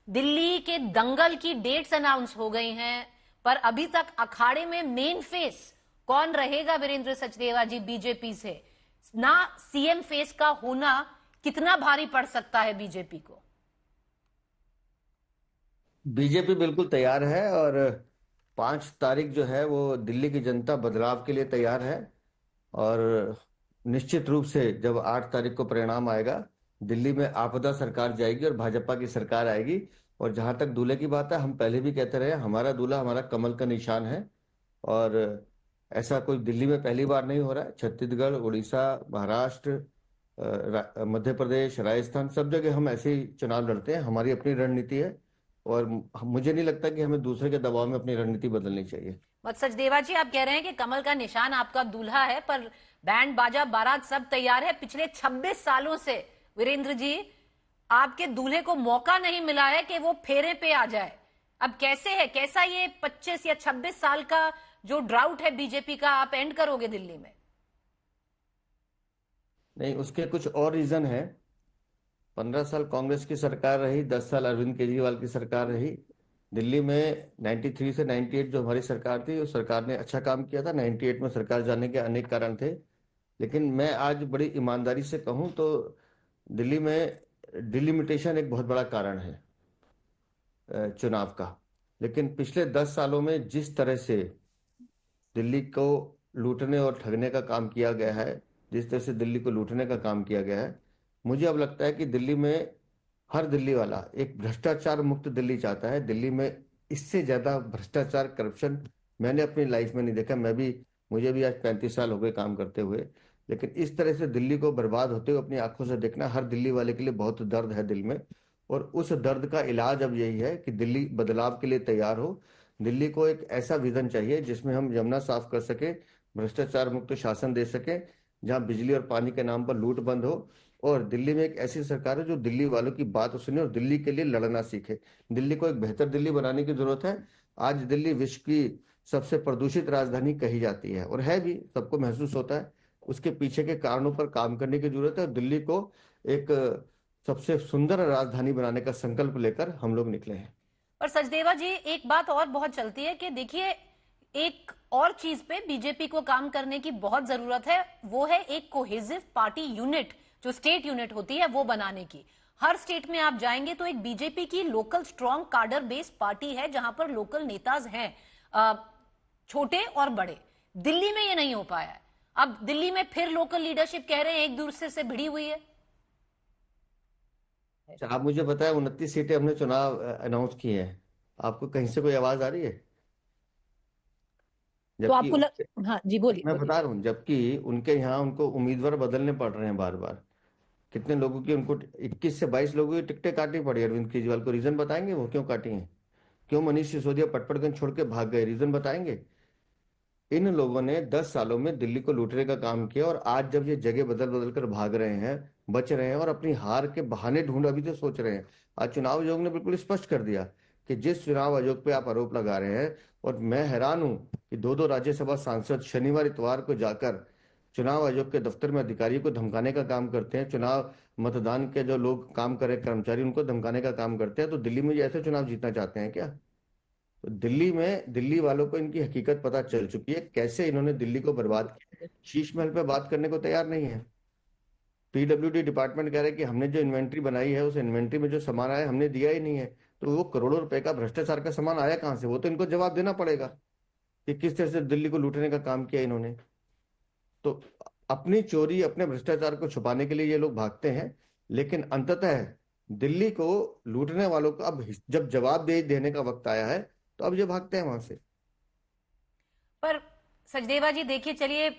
दिल्ली के दंगल की डेट्स अनाउंस हो गई हैं, पर अभी तक अखाड़े में मेन फेस कौन रहेगा वीरेंद्र सचदेवा जी बीजेपी से? ना सीएम फेस का होना कितना भारी पड़ सकता है बीजेपी को? बीजेपी बिल्कुल तैयार है और 5 तारीख जो है वो दिल्ली की जनता बदलाव के लिए तैयार है। और निश्चित रूप से जब 8 तारीख को परिणाम आएगा, दिल्ली में आपदा सरकार जाएगी और भाजपा की सरकार आएगी। और जहां तक दूल्हे की बात है, हम पहले भी कहते रहे, हमारा दूल्हा हमारा कमल का निशान है। और ऐसा कोई दिल्ली में पहली बार नहीं हो रहा है। छत्तीसगढ़, उड़ीसा, महाराष्ट्र, मध्य प्रदेश, राजस्थान, सब जगह हम ऐसे ही चुनाव लड़ते हैं। हमारी अपनी रणनीति है और मुझे नहीं लगता कि हमें दूसरे के दबाव में अपनी रणनीति बदलनी चाहिए। सचदेवा जी, आप कह रहे हैं कि कमल का निशान आपका दूल्हा है, पर बैंड बाजा बारात सब तैयार है। पिछले 26 सालों से वीरेंद्र जी आपके दूल्हे को मौका नहीं मिला है कि वो फेरे पे आ जाए। अब कैसे है, कैसा ये 25 या 26 साल का जो ड्राउट है बीजेपी का, आप एंड करोगे दिल्ली में? नहीं, उसके कुछ और रीजन है। 15 साल कांग्रेस की सरकार रही, 10 साल अरविंद केजरीवाल की सरकार रही। दिल्ली में 93 से 98 जो हमारी सरकार थी, उस सरकार ने अच्छा काम किया था। 98 में सरकार जाने के अनेक कारण थे, लेकिन मैं आज बड़ी ईमानदारी से कहूं तो दिल्ली में डिलिमिटेशन एक बहुत बड़ा कारण है चुनाव का। लेकिन पिछले 10 सालों में जिस तरह से दिल्ली को लूटने और ठगने का काम किया गया है, जिस तरह से दिल्ली को लूटने का काम किया गया है, मुझे अब लगता है कि दिल्ली में हर दिल्ली वाला एक भ्रष्टाचार मुक्त दिल्ली चाहता है। दिल्ली में इससे ज्यादा भ्रष्टाचार, करप्शन मैंने अपनी लाइफ में नहीं देखा। मुझे भी आज 35 साल हो गए काम करते हुए, लेकिन इस तरह से दिल्ली को बर्बाद होते हुए अपनी आंखों से देखना हर दिल्ली वाले के लिए बहुत दर्द है दिल में। और उस दर्द का इलाज अब यही है कि दिल्ली बदलाव के लिए तैयार हो। दिल्ली को एक ऐसा विजन चाहिए जिसमें हम यमुना साफ कर सके, भ्रष्टाचार मुक्त शासन दे सके, जहां बिजली और पानी के नाम पर लूट बंद हो, और दिल्ली में एक ऐसी सरकार है जो दिल्ली वालों की बात सुने और दिल्ली के लिए लड़ना सीखे। दिल्ली को एक बेहतर दिल्ली बनाने की जरूरत है। आज दिल्ली विश्व की सबसे प्रदूषित राजधानी कही जाती है, और है भी, सबको महसूस होता है। उसके पीछे के कारणों पर काम करने की जरूरत है। दिल्ली को एक सबसे सुंदर राजधानी बनाने का संकल्प लेकर हम लोग निकले हैं। और सचदेवा जी, एक बात और बहुत चलती है कि देखिए, एक और चीज पे बीजेपी को काम करने की बहुत जरूरत है, वो है एक कोहेसिव पार्टी यूनिट, जो स्टेट यूनिट होती है वो बनाने की। हर स्टेट में आप जाएंगे तो एक बीजेपी की लोकल स्ट्रॉन्ग कार्डर बेस्ड पार्टी है, जहां पर लोकल नेताज हैं, छोटे और बड़े। दिल्ली में ये नहीं हो पाया है। अब दिल्ली में फिर लोकल लीडरशिप कह रहे हैं एक दूसरे से भिड़ी हुई है। आप मुझे बताएं, 29 सीटें हमने चुनाव अनाउंस की हैं, आपको कहीं से कोई आवाज आ रही है? तो आपको हाँ जी, बोलिए। मैं बता रहा हूँ, जबकि उनके यहाँ उनको उम्मीदवार बदलने पड़ रहे हैं बार बार। कितने लोगों की, उनको 21 से 22 लोगों की टिकटें काटनी पड़ी अरविंद केजरीवाल को। रीजन बताएंगे वो क्यों काटी हैं? क्यों मनीष सिसोदिया पटपड़गंज छोड़ के भाग गए? रीजन बताएंगे? इन लोगों ने 10 सालों में दिल्ली को लूटने का काम किया, और आज जब ये जगह बदल बदल कर भाग रहे हैं, बच रहे हैं, और अपनी हार के बहाने ढूंढ अभी तो सोच रहे हैं। आज चुनाव आयोग ने बिल्कुल स्पष्ट कर दिया कि जिस चुनाव आयोग पे आप आरोप लगा रहे हैं, और मैं हैरान हूं कि 2-2 राज्यसभा सांसद शनिवार इतवार को जाकर चुनाव आयोग के दफ्तर में अधिकारियों को धमकाने का काम करते हैं। चुनाव मतदान के जो लोग काम करे, कर्मचारी, उनको धमकाने का काम करते हैं। तो दिल्ली में ये ऐसे चुनाव जीतना चाहते हैं क्या? तो दिल्ली में दिल्ली वालों को इनकी हकीकत पता चल चुकी है, कैसे इन्होंने दिल्ली को बर्बाद किया। शीश महल पे बात करने को तैयार नहीं है। पीडब्ल्यूडी डिपार्टमेंट कह रहे हैं कि हमने जो इन्वेंट्री बनाई है, उस इन्वेंट्री में जो सामान आया हमने दिया ही नहीं है। तो वो करोड़ों रुपए का भ्रष्टाचार का सामान आया कहां से? वो तो इनको जवाब देना पड़ेगा कि किस तरह से दिल्ली को लूटने का काम किया इन्होंने। तो अपनी चोरी, अपने भ्रष्टाचार को छुपाने के लिए ये लोग भागते हैं, लेकिन अंततः दिल्ली को लूटने वालों को अब जब जवाब देने का वक्त आया है, तो अब ये भागते हैं वहां से। पर सचदेवा जी देखिए, चलिए,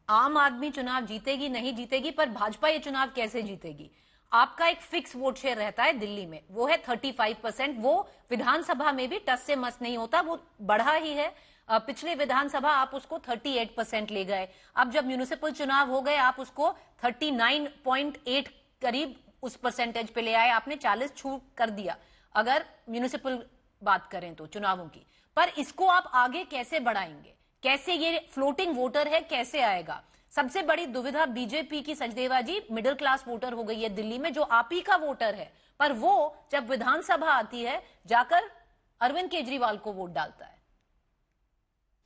आम आदमी चुनाव जीतेगी नहीं जीतेगी, पर भाजपा ये चुनाव कैसे जीतेगी? आपका एक फिक्स वोट शेयर रहता है दिल्ली में, वो है 35%। वो विधानसभा में भी टस से मस नहीं होता, वो बढ़ा ही है। पिछले विधानसभा आप उसको 38% ले गए। अब जब म्यूनिसिपल चुनाव हो गए, आप उसको 39.8 करीब उस परसेंटेज पे ले आए। आपने 40 छू कर दिया अगर म्यूनिसिपल बात करें तो चुनावों की। पर इसको आप आगे कैसे बढ़ाएंगे? कैसे? ये फ्लोटिंग वोटर है, कैसे आएगा? सबसे बड़ी दुविधा बीजेपी की, सचदेवा जी, मिडिल क्लास वोटर हो गई है दिल्ली में, जो आप ही का वोटर है, पर वो जब विधानसभा आती है जाकर अरविंद केजरीवाल को वोट डालता है।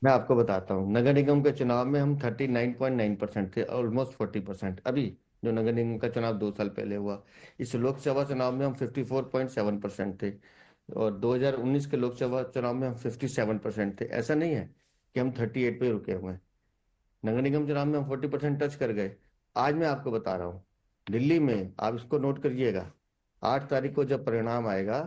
मैं आपको बताता हूँ, नगर निगम के चुनाव में हम 39.9% थे, ऑलमोस्ट 40%। अभी जो नगर निगम का चुनाव 2 साल पहले हुआ, इस लोकसभा चुनाव में हम 54.7% थे, और 2019 के लोकसभा चुनाव में हम 57% थे। ऐसा नहीं है कि हम 38 पे रुके हुए हैं। नगर निगम चुनाव में हम 40% टच कर गए। आज मैं आपको बता रहा हूँ, दिल्ली में आप इसको नोट करिएगा, 8 तारीख को जब परिणाम आएगा,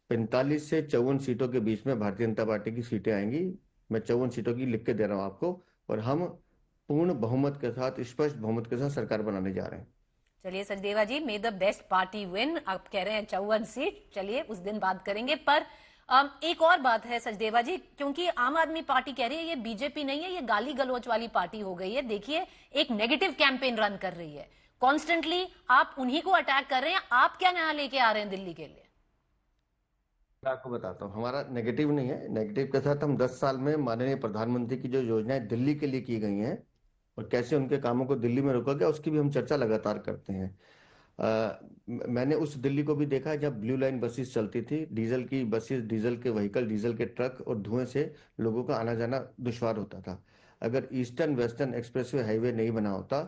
45 से 54 सीटों के बीच में भारतीय जनता पार्टी की सीटें आएंगी। मैं 54 सीटों की लिख के दे रहा हूँ आपको, और हम पूर्ण बहुमत के साथ, स्पष्ट बहुमत के साथ सरकार बनाने जा रहे हैं। चलिए Sachdeva ji, may the best party win. आप कह रहे हैं 54 सीट, चलिए उस दिन बात करेंगे। पर एक और बात है सचदेवा जी, क्योंकि आम आदमी पार्टी कह रही है ये बीजेपी नहीं है, ये गाली गलौच वाली पार्टी हो गई है। देखिए, एक नेगेटिव कैंपेन रन कर रही है, कॉन्स्टेंटली आप उन्हीं को अटैक कर रहे हैं। आप क्या नया लेके आ रहे हैं दिल्ली के लिए? मैं आपको बताता हूँ, हमारा नेगेटिव नहीं है। नेगेटिव के साथ हम 10 साल में माननीय प्रधानमंत्री की जो योजनाएं दिल्ली के लिए की गई हैं और कैसे उनके कामों को दिल्ली में रोका गया, उसकी भी हम चर्चा लगातार करते हैं। मैंने उस दिल्ली को भी देखा है जब ब्लू लाइन बसेस चलती थी, डीजल की बसेस, डीजल के व्हीकल, डीजल के ट्रक, और धुएं से लोगों का आना जाना दुश्वार होता था। अगर ईस्टर्न वेस्टर्न एक्सप्रेसवे हाईवे नहीं बना होता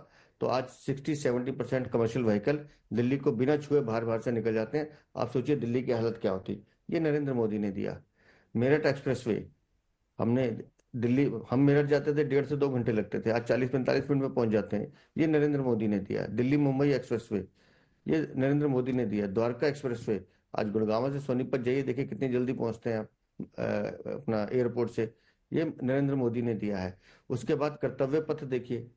तो आज 60-70% कमर्शियल व्हीकल दिल्ली को बिना छुए बाहर से निकल जाते हैं। आप सोचिए दिल्ली की हालत क्या होती। ये नरेंद्र मोदी ने दिया। मेरठ एक्सप्रेसवे, हम मेरठ जाते थे 1.5 से 2 घंटे लगते थे, आज 40-45 मिनट में पहुंच जाते हैं। ये नरेंद्र मोदी ने दिया। दिल्ली मुंबई एक्सप्रेसवे, ये नरेंद्र मोदी ने दिया। द्वारका एक्सप्रेसवे, आज गुड़गांव से सोनीपत जाइए, देखिए कितनी जल्दी पहुंचते हैं आप अपना एयरपोर्ट से, ये नरेंद्र मोदी ने दिया है। उसके बाद कर्तव्य पथ देखिए,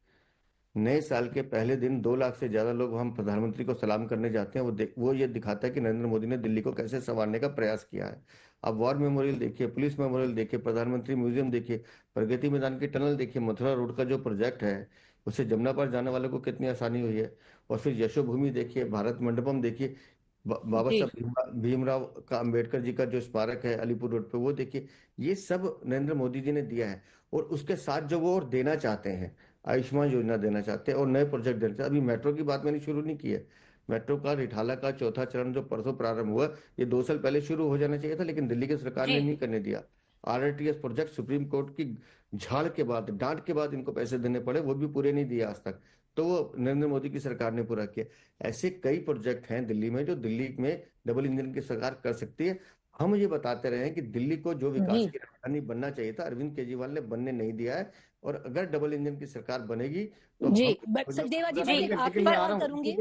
नए साल के पहले दिन 2 लाख से ज्यादा लोग हम प्रधानमंत्री को सलाम करने जाते हैं। वो ये दिखाता है कि नरेंद्र मोदी ने दिल्ली को कैसे संवारने का प्रयास किया है। आप वॉर मेमोरियल देखिए, पुलिस मेमोरियल देखिए, प्रधानमंत्री म्यूजियम देखिए, प्रगति मैदान की टनल देखिए, मथुरा रोड का जो प्रोजेक्ट है उससे जमुना पार जाने वालों को कितनी आसानी हुई है। और फिर यशोभूमि देखिए, भारत मंडपम देखिए, बाबा साहब भीमराव का अंबेडकर जी का जो स्मारक है अलीपुर रोड पे, वो देखिए। ये सब नरेंद्र मोदी जी ने दिया है। और उसके साथ जो वो और देना चाहते हैं, आयुष्मान योजना देना चाहते हैं और नए प्रोजेक्ट देना चाहते हैं। अभी मेट्रो की बात मैंने शुरू नहीं की है। मेट्रो का रिठाला का 4था चरण जो परसों प्रारंभ हुआ, ये 2 साल पहले शुरू हो जाना चाहिए था, लेकिन दिल्ली की सरकार ने नहीं करने दिया। RRTS प्रोजेक्ट सुप्रीम कोर्ट की झाड़ के बाद, डांट के बाद इनको पैसे देने पड़े, वो भी पूरे नहीं दिए आज तक, तो वो नरेंद्र मोदी की सरकार ने पूरा किया। ऐसे कई प्रोजेक्ट हैं दिल्ली में जो दिल्ली में डबल इंजन की सरकार कर सकती है। हम ये बताते रहे हैं कि दिल्ली को जो विकास की राजधानी बनना चाहिए था, अरविंद केजरीवाल ने बनने नहीं दिया है। और अगर डबल इंजन की सरकार बनेगी तो सचदेवा जी आप पर करूंगी।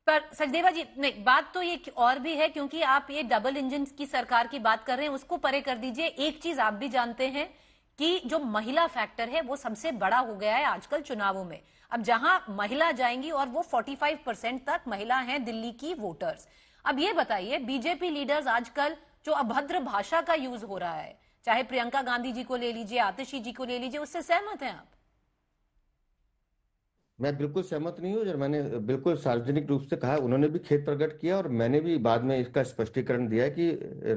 पर सचदेवा जी नहीं, बात तो ये और भी है, क्योंकि आप ये डबल इंजन की सरकार की बात कर रहे हैं, उसको परे कर दीजिए। एक चीज आप भी जानते हैं कि जो महिला फैक्टर है वो सबसे बड़ा हो गया है आजकल चुनावों में। अब जहां महिला जाएंगी, और वो 45% तक महिला हैं दिल्ली की वोटर्स। अब ये बताइए, बीजेपी लीडर्स आजकल जो अभद्र भाषा का यूज हो रहा है, चाहे प्रियंका गांधी जी को ले लीजिए, आतिशी जी को ले लीजिए, उससे सहमत हैं आप? मैं बिल्कुल सहमत नहीं हूँ। मैंने बिल्कुल सार्वजनिक रूप से कहा, उन्होंने भी खेद प्रकट किया और मैंने भी बाद में इसका स्पष्टीकरण दिया कि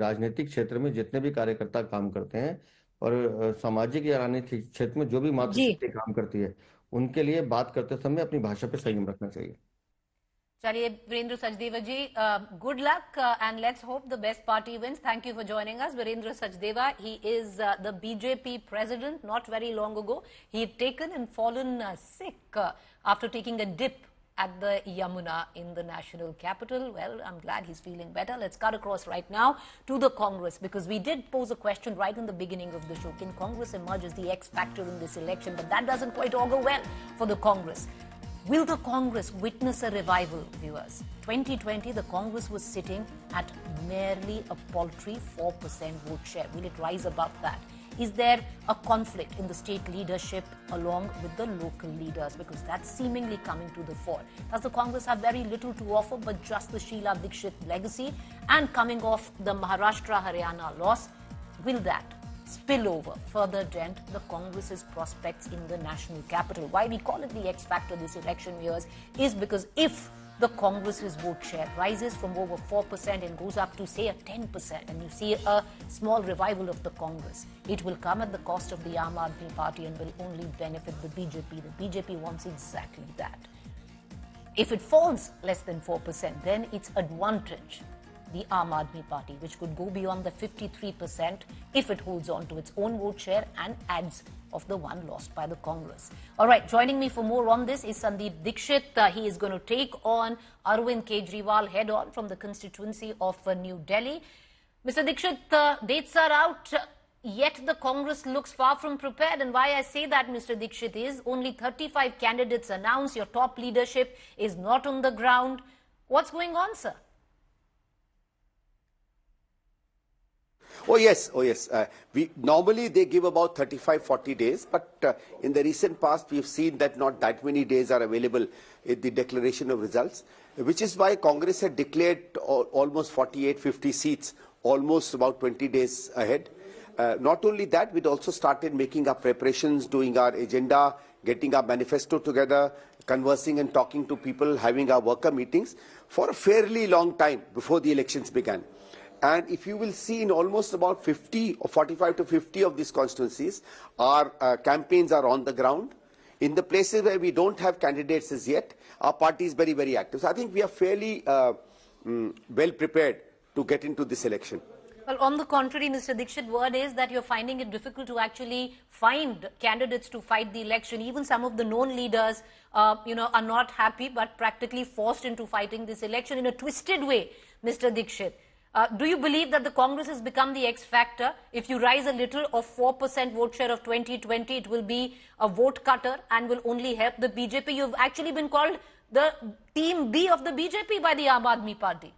राजनीतिक क्षेत्र में जितने भी कार्यकर्ता काम करते हैं और सामाजिक या राजनीतिक क्षेत्र में जो भी मातृशक्ति काम करती है, उनके लिए बात करते समय अपनी भाषा पे संयम रखना चाहिए। चलिए Virendra Sachdeva ji, good luck and let's hope the best party wins. Thank you for joining us. Virendra Sachdeva, he is the BJP president. Not very long ago, he had taken and fallen sick after taking a dip at the Yamuna in the national capital. Well, I'm glad he's feeling better. Let's cut across right now to the Congress, because we did pose a question right in the beginning of the show. Can Congress emerge as the X factor in this election? But that doesn't quite augur well for the Congress. Will the Congress witness a revival, viewers? 2020, the Congress was sitting at merely a paltry 4% vote share. Will it rise above that? Is there a conflict in the state leadership along with the local leaders? Because that's seemingly coming to the fore. Does the Congress have very little to offer but just the Sheila Dikshit legacy? And coming off the Maharashtra-Haryana loss, will that spill over, further dent the Congress's prospects in the national capital? Why we call it the X factor this election years is because if the Congress's vote share rises from over 4% and goes up to say a 10%, and you see a small revival of the Congress, it will come at the cost of the Aam Aadmi Party and will only benefit the BJP. The BJP wants exactly that. If it falls less than 4%, then it's advantage the Aam Aadmi Party, which could go beyond the 53% if it holds on to its own vote share and adds of the one lost by the Congress. All right, joining me for more on this is Sandeep Dikshit. He is going to take on Arvind Kejriwal head-on from the constituency of New Delhi. Mr. Dikshit, dates are out, yet the Congress looks far from prepared. And why I say that, Mr. Dikshit, is only 35 candidates announced. Your top leadership is not on the ground. What's going on, sir? Oh yes. We normally they give about 35-40 days, but in the recent past we have seen that not that many days are available in the declaration of results, which is why Congress had declared almost 48-50 seats, almost about 20 days ahead. Not only that, we'd also started making our preparations, doing our agenda, getting our manifesto together, conversing and talking to people, having our worker meetings for a fairly long time before the elections began. And if you will see, in almost about 50 or 45 to 50 of these constituencies, our campaigns are on the ground. In the places where we don't have candidates as yet, our party is very, very active. So I think we are fairly well prepared to get into this election. Well, on the contrary, Mr. Dixit, word is that you're finding it difficult to actually find candidates to fight the election. Even some of the known leaders, are not happy, but practically forced into fighting this election in a twisted way, Mr. Dixit. Do you believe that the Congress has become the X factor? If you rise a little of 4% vote share of 2020, it will be a vote cutter and will only help the BJP. You've actually been called the team B of the BJP by the Aam Aadmi Party.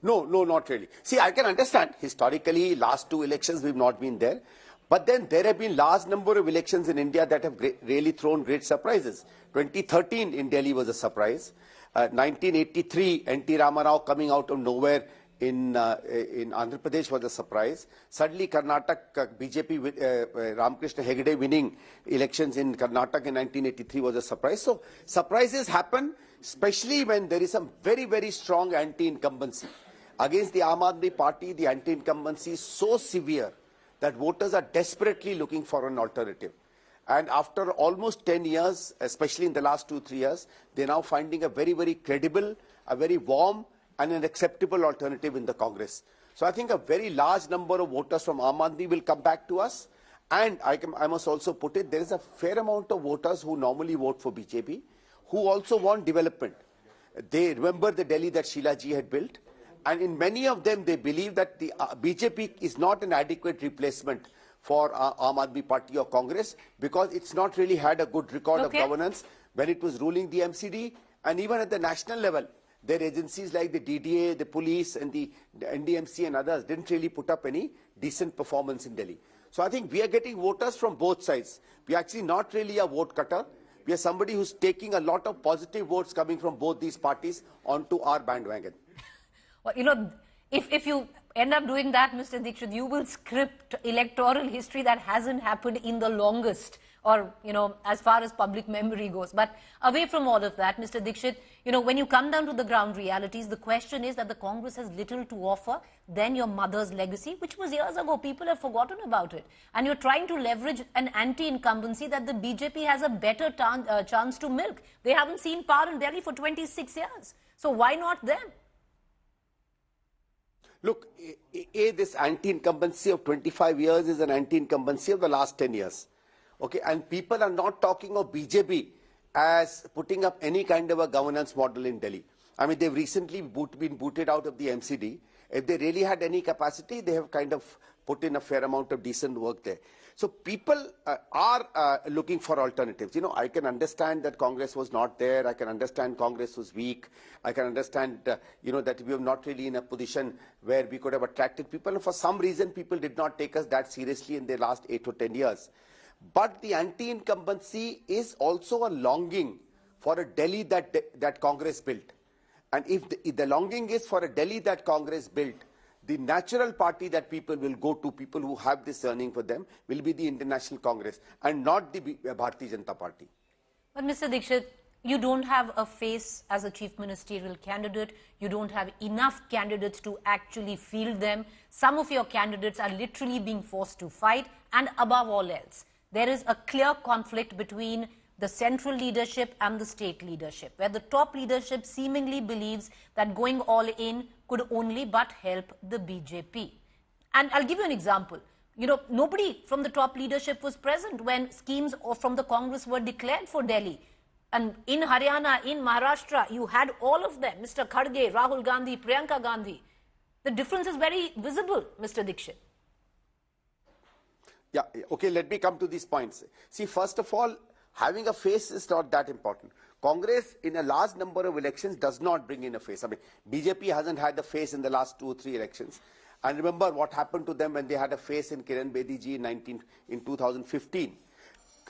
No, not really. See, I can understand. Historically, last two elections, we've not been there. But then there have been large number of elections in India that have really thrown great surprises. 2013 in Delhi was a surprise. 1983, N.T. Rama Rao coming out of nowhere in Andhra Pradesh was a surprise. Suddenly, Karnataka BJP Ramakrishna Hegde winning elections in Karnataka in 1983 was a surprise. So surprises happen, especially when there is some very, very strong anti-incumbency. Against the Aam Aadmi Party, the anti-incumbency is so severe that voters are desperately looking for an alternative. And after almost 10 years, especially in the last 2-3 years, they're now finding a very, very credible, a very warm and an acceptable alternative in the Congress. So I think a very large number of voters from Aam Aadmi will come back to us. And I must also put it, there is a fair amount of voters who normally vote for BJP, who also want development. They remember the Delhi that Sheila Ji had built. And in many of them, they believe that the BJP is not an adequate replacement for Aam Aadmi Party or Congress, because it's not really had a good record of governance when it was ruling the MCD. And even at the national level, their agencies like the DDA, the police and the NDMC and others didn't really put up any decent performance in Delhi. So I think we are getting voters from both sides. We are actually not really a vote cutter. We are somebody who's taking a lot of positive votes coming from both these parties onto our bandwagon. Well, if you end up doing that, Mr. Dixit, you will script electoral history that hasn't happened in the longest, or, as far as public memory goes. But away from all of that, Mr. Dixit, when you come down to the ground realities, the question is that the Congress has little to offer than your mother's legacy, which was years ago. People have forgotten about it. And you're trying to leverage an anti-incumbency that the BJP has a better chance to milk. They haven't seen power in Delhi for 26 years. So why not them? Look, this anti-incumbency of 25 years is an anti-incumbency of the last 10 years. Okay, and people are not talking of BJP as putting up any kind of a governance model in Delhi. I mean, they've recently been booted out of the MCD. If they really had any capacity, they have kind of put in a fair amount of decent work there. So people are looking for alternatives. I can understand that Congress was not there. I can understand Congress was weak. I can understand, that we were not really in a position where we could have attracted people. And for some reason, people did not take us that seriously in the last 8 or 10 years. But the anti-incumbency is also a longing for a Delhi that Congress built. And if the longing is for a Delhi that Congress built, the natural party that people will go to, people who have this yearning for them, will be the International Congress and not the Bharatiya Janata Party. But Mr. Dixit, you don't have a face as a chief ministerial candidate. You don't have enough candidates to actually field them. Some of your candidates are literally being forced to fight. And above all else, there is a clear conflict between the central leadership and the state leadership, where the top leadership seemingly believes that going all in could only but help the BJP. And I'll give you an example. Nobody from the top leadership was present when schemes from the Congress were declared for Delhi. And in Haryana, in Maharashtra, you had all of them, Mr. Kharge, Rahul Gandhi, Priyanka Gandhi. The difference is very visible, Mr. Dixit. Yeah, okay, let me come to these points. See, first of all, having a face is not that important. Congress, in a large number of elections, does not bring in a face. I mean, BJP hasn't had a face in the last 2 or 3 elections. And remember what happened to them when they had a face in Kiran Bedi ji in 2015.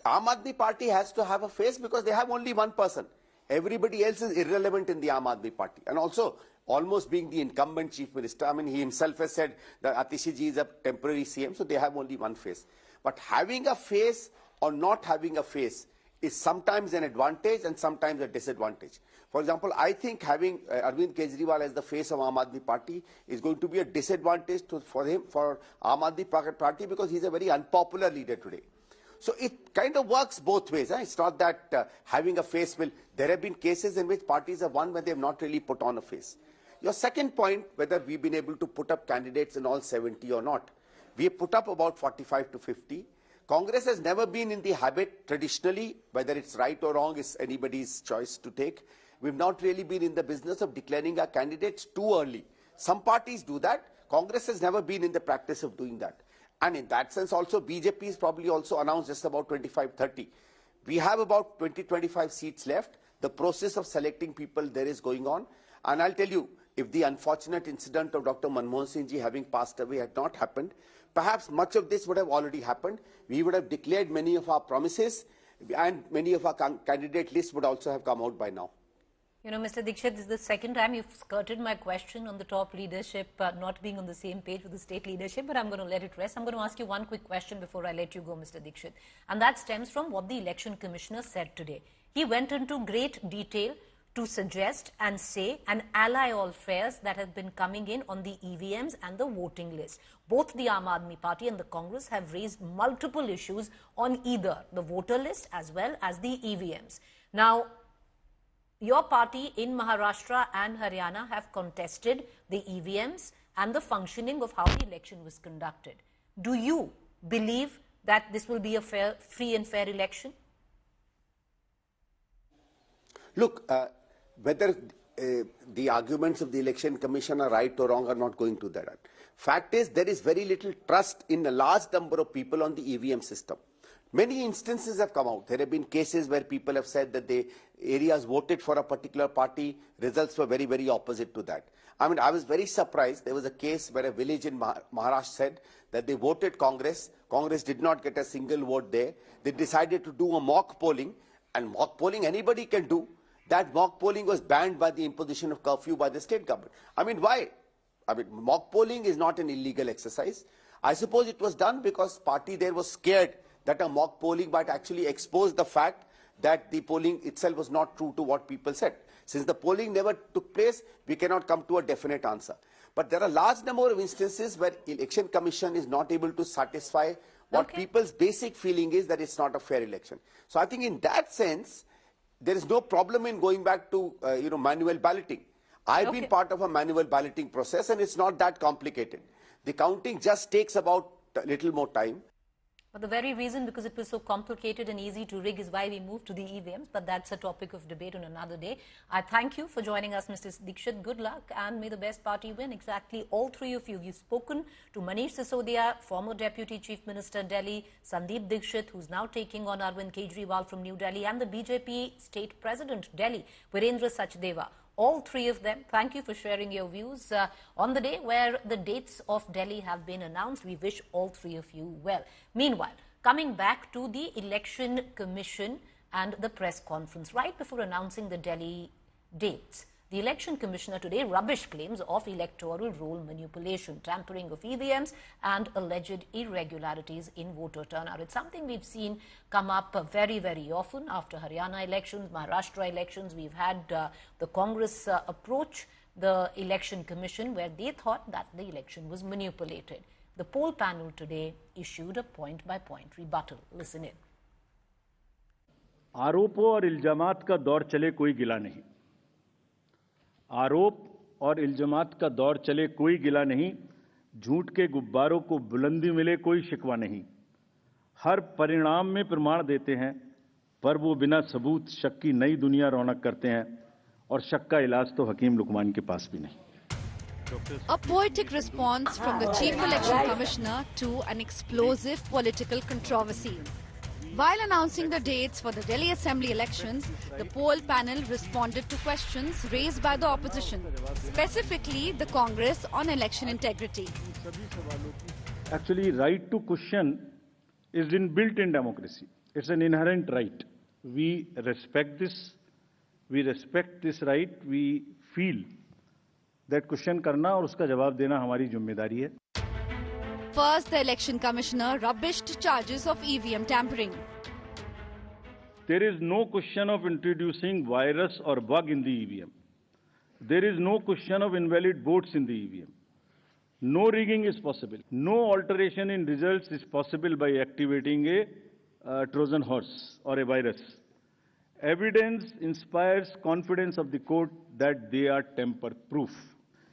Aam Aadmi Party has to have a face because they have only one person. Everybody else is irrelevant in the Aam Aadmi Party. And also, almost being the incumbent chief minister, I mean, he himself has said that Atishi ji is a temporary CM, so they have only one face. But having a face or not having a face is sometimes an advantage and sometimes a disadvantage. For example, I think having Arvind Kejriwal as the face of Aam Aadmi Party is going to be a disadvantage for Aam Aadmi Party, because he's a very unpopular leader today. So it kind of works both ways. It's not that having a face will... There have been cases in which parties have won when they have not really put on a face. Your second point, whether we've been able to put up candidates in all 70 or not, we have put up about 45 to 50. Congress has never been in the habit, traditionally, whether it's right or wrong is anybody's choice to take. We've not really been in the business of declaring our candidates too early. Some parties do that. Congress has never been in the practice of doing that. And in that sense also, BJP is probably also announced just about 25-30. We have about 20-25 seats left. The process of selecting people there is going on. And I'll tell you, if the unfortunate incident of Dr. Manmohan Singh ji having passed away had not happened, perhaps much of this would have already happened. We would have declared many of our promises, and many of our candidate lists would also have come out by now. You know, Mr. Dixit, this is the second time you've skirted my question on the top leadership not being on the same page with the state leadership, but I'm going to let it rest. I'm going to ask you one quick question before I let you go, Mr. Dixit, and that stems from what the Election Commissioner said today. He went into great detail to suggest and say and ally all fares that have been coming in on the EVMs and the voting list. Both the Aam Aadmi Party and the Congress have raised multiple issues on either the voter list as well as the EVMs. Now, your party in Maharashtra and Haryana have contested the EVMs and the functioning of how the election was conducted. Do you believe that this will be a free and fair election? Look, whether the arguments of the Election Commission are right or wrong are not going to that. Fact is, there is very little trust in a large number of people on the EVM system. Many instances have come out. There have been cases where people have said that the areas voted for a particular party, results were very, very opposite to that. I mean, I was very surprised. There was a case where a village in Maharashtra said that they voted Congress. Congress did not get a single vote there. They decided to do a mock polling, and mock polling anybody can do. That mock polling was banned by the imposition of curfew by the state government. I mean, why? I mean, mock polling is not an illegal exercise. I suppose it was done because party there was scared that a mock polling might actually expose the fact that the polling itself was not true to what people said. Since the polling never took place, we cannot come to a definite answer. But there are a large number of instances where Election Commission is not able to satisfy what people's basic feeling is that it's not a fair election. So I think in that sense, there is no problem in going back to manual balloting. I've been part of a manual balloting process, and it's not that complicated. The counting just takes about a little more time. But the very reason, because it was so complicated and easy to rig, is why we moved to the EVMs. But that's a topic of debate on another day. I thank you for joining us, Mr. Dixit. Good luck, and may the best party win. Exactly all three of you. You've spoken to Manish Sisodia, former Deputy Chief Minister Delhi, Sandeep Dixit, who's now taking on Arvind Kejriwal from New Delhi, and the BJP State President Delhi, Virendra Sachdeva. All three of them, thank you for sharing your views on the day where the dates of Delhi have been announced. We wish all three of you well. Meanwhile, coming back to the Election Commission and the press conference, right before announcing the Delhi dates, the Election Commissioner today rubbished claims of electoral roll manipulation, tampering of EVMs, and alleged irregularities in voter turnout. It's something we've seen come up very, very often after Haryana elections, Maharashtra elections. We've had the Congress approach the Election Commission where they thought that the election was manipulated. The poll panel today issued a point-by-point rebuttal. Listen in. आरोपों और इल्जामात का दौर चले कोई गिला नहीं. आरोप और इल्जामात का दौर चले कोई गिला नहीं. झूठ के गुब्बारों को बुलंदी मिले कोई शिकवा नहीं. हर परिणाम में प्रमाण देते हैं, पर वो बिना सबूत शक की नई दुनिया रौनक करते हैं, और शक का इलाज तो हकीम लुकमान के पास भी नहीं. A poetic response from the Chief Election Commissioner to an explosive political controversy. While announcing the dates for the Delhi Assembly elections, the poll panel responded to questions raised by the opposition, specifically the Congress on election integrity. Actually, right to question is inbuilt in democracy. It's an inherent right. We respect this. We respect this right. We feel that question करना और उसका जवाब देना हमारी जिम्मेदारी है. First, the Election Commissioner rubbished charges of EVM tampering. There is no question of introducing virus or bug in the EVM. There is no question of invalid votes in the EVM. No rigging is possible. No alteration in results is possible by activating a Trojan horse or a virus. Evidence inspires confidence of the court that they are tamper-proof.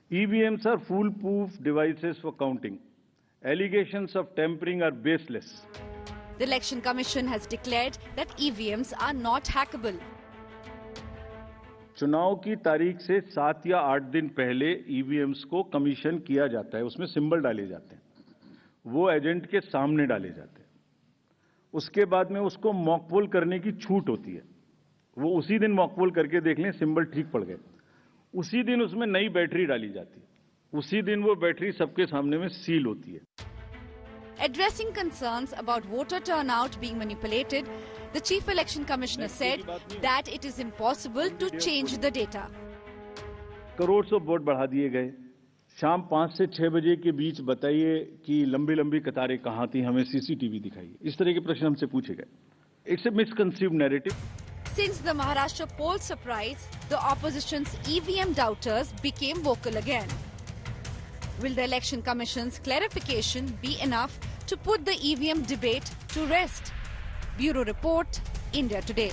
EVMs are foolproof devices for counting. Allegations of tampering are baseless. The Election Commission has declared that EVMs are not hackable. चुनाव की तारीख से 7 या 8 दिन पहले EVMs को commission किया जाता है, उसमें सिंबल डाले जाते हैं, वो एजेंट के सामने डाले जाते हैं। उसके बाद में उसको मॉकपोल करने की छूट होती है, वो उसी दिन मॉकपोल करके देख लें सिंबल ठीक पड़ गए, उसी दिन उसमें नई बैटरी डाली जाती है, उसी दिन वो बैटरी सबके सामने में सील होती है। Addressing concerns about voter turnout being manipulated, the Chief Election Commissioner said that it is impossible to change the data. Crore सौ वोट बढ़ा दिए गए। शाम 5 से 6 बजे के बीच बताइए कि लंबी लंबी कतारें कहाँ थी, हमें सीसीटीवी दिखाइए, इस तरह के प्रश्न हमसे पूछे गए। It's a misconceived narrative. Since the Maharashtra poll surprise, the opposition's EVM doubters became vocal again. Will the Election Commission's clarification be enough to put the EVM debate to rest? Bureau Report, India Today.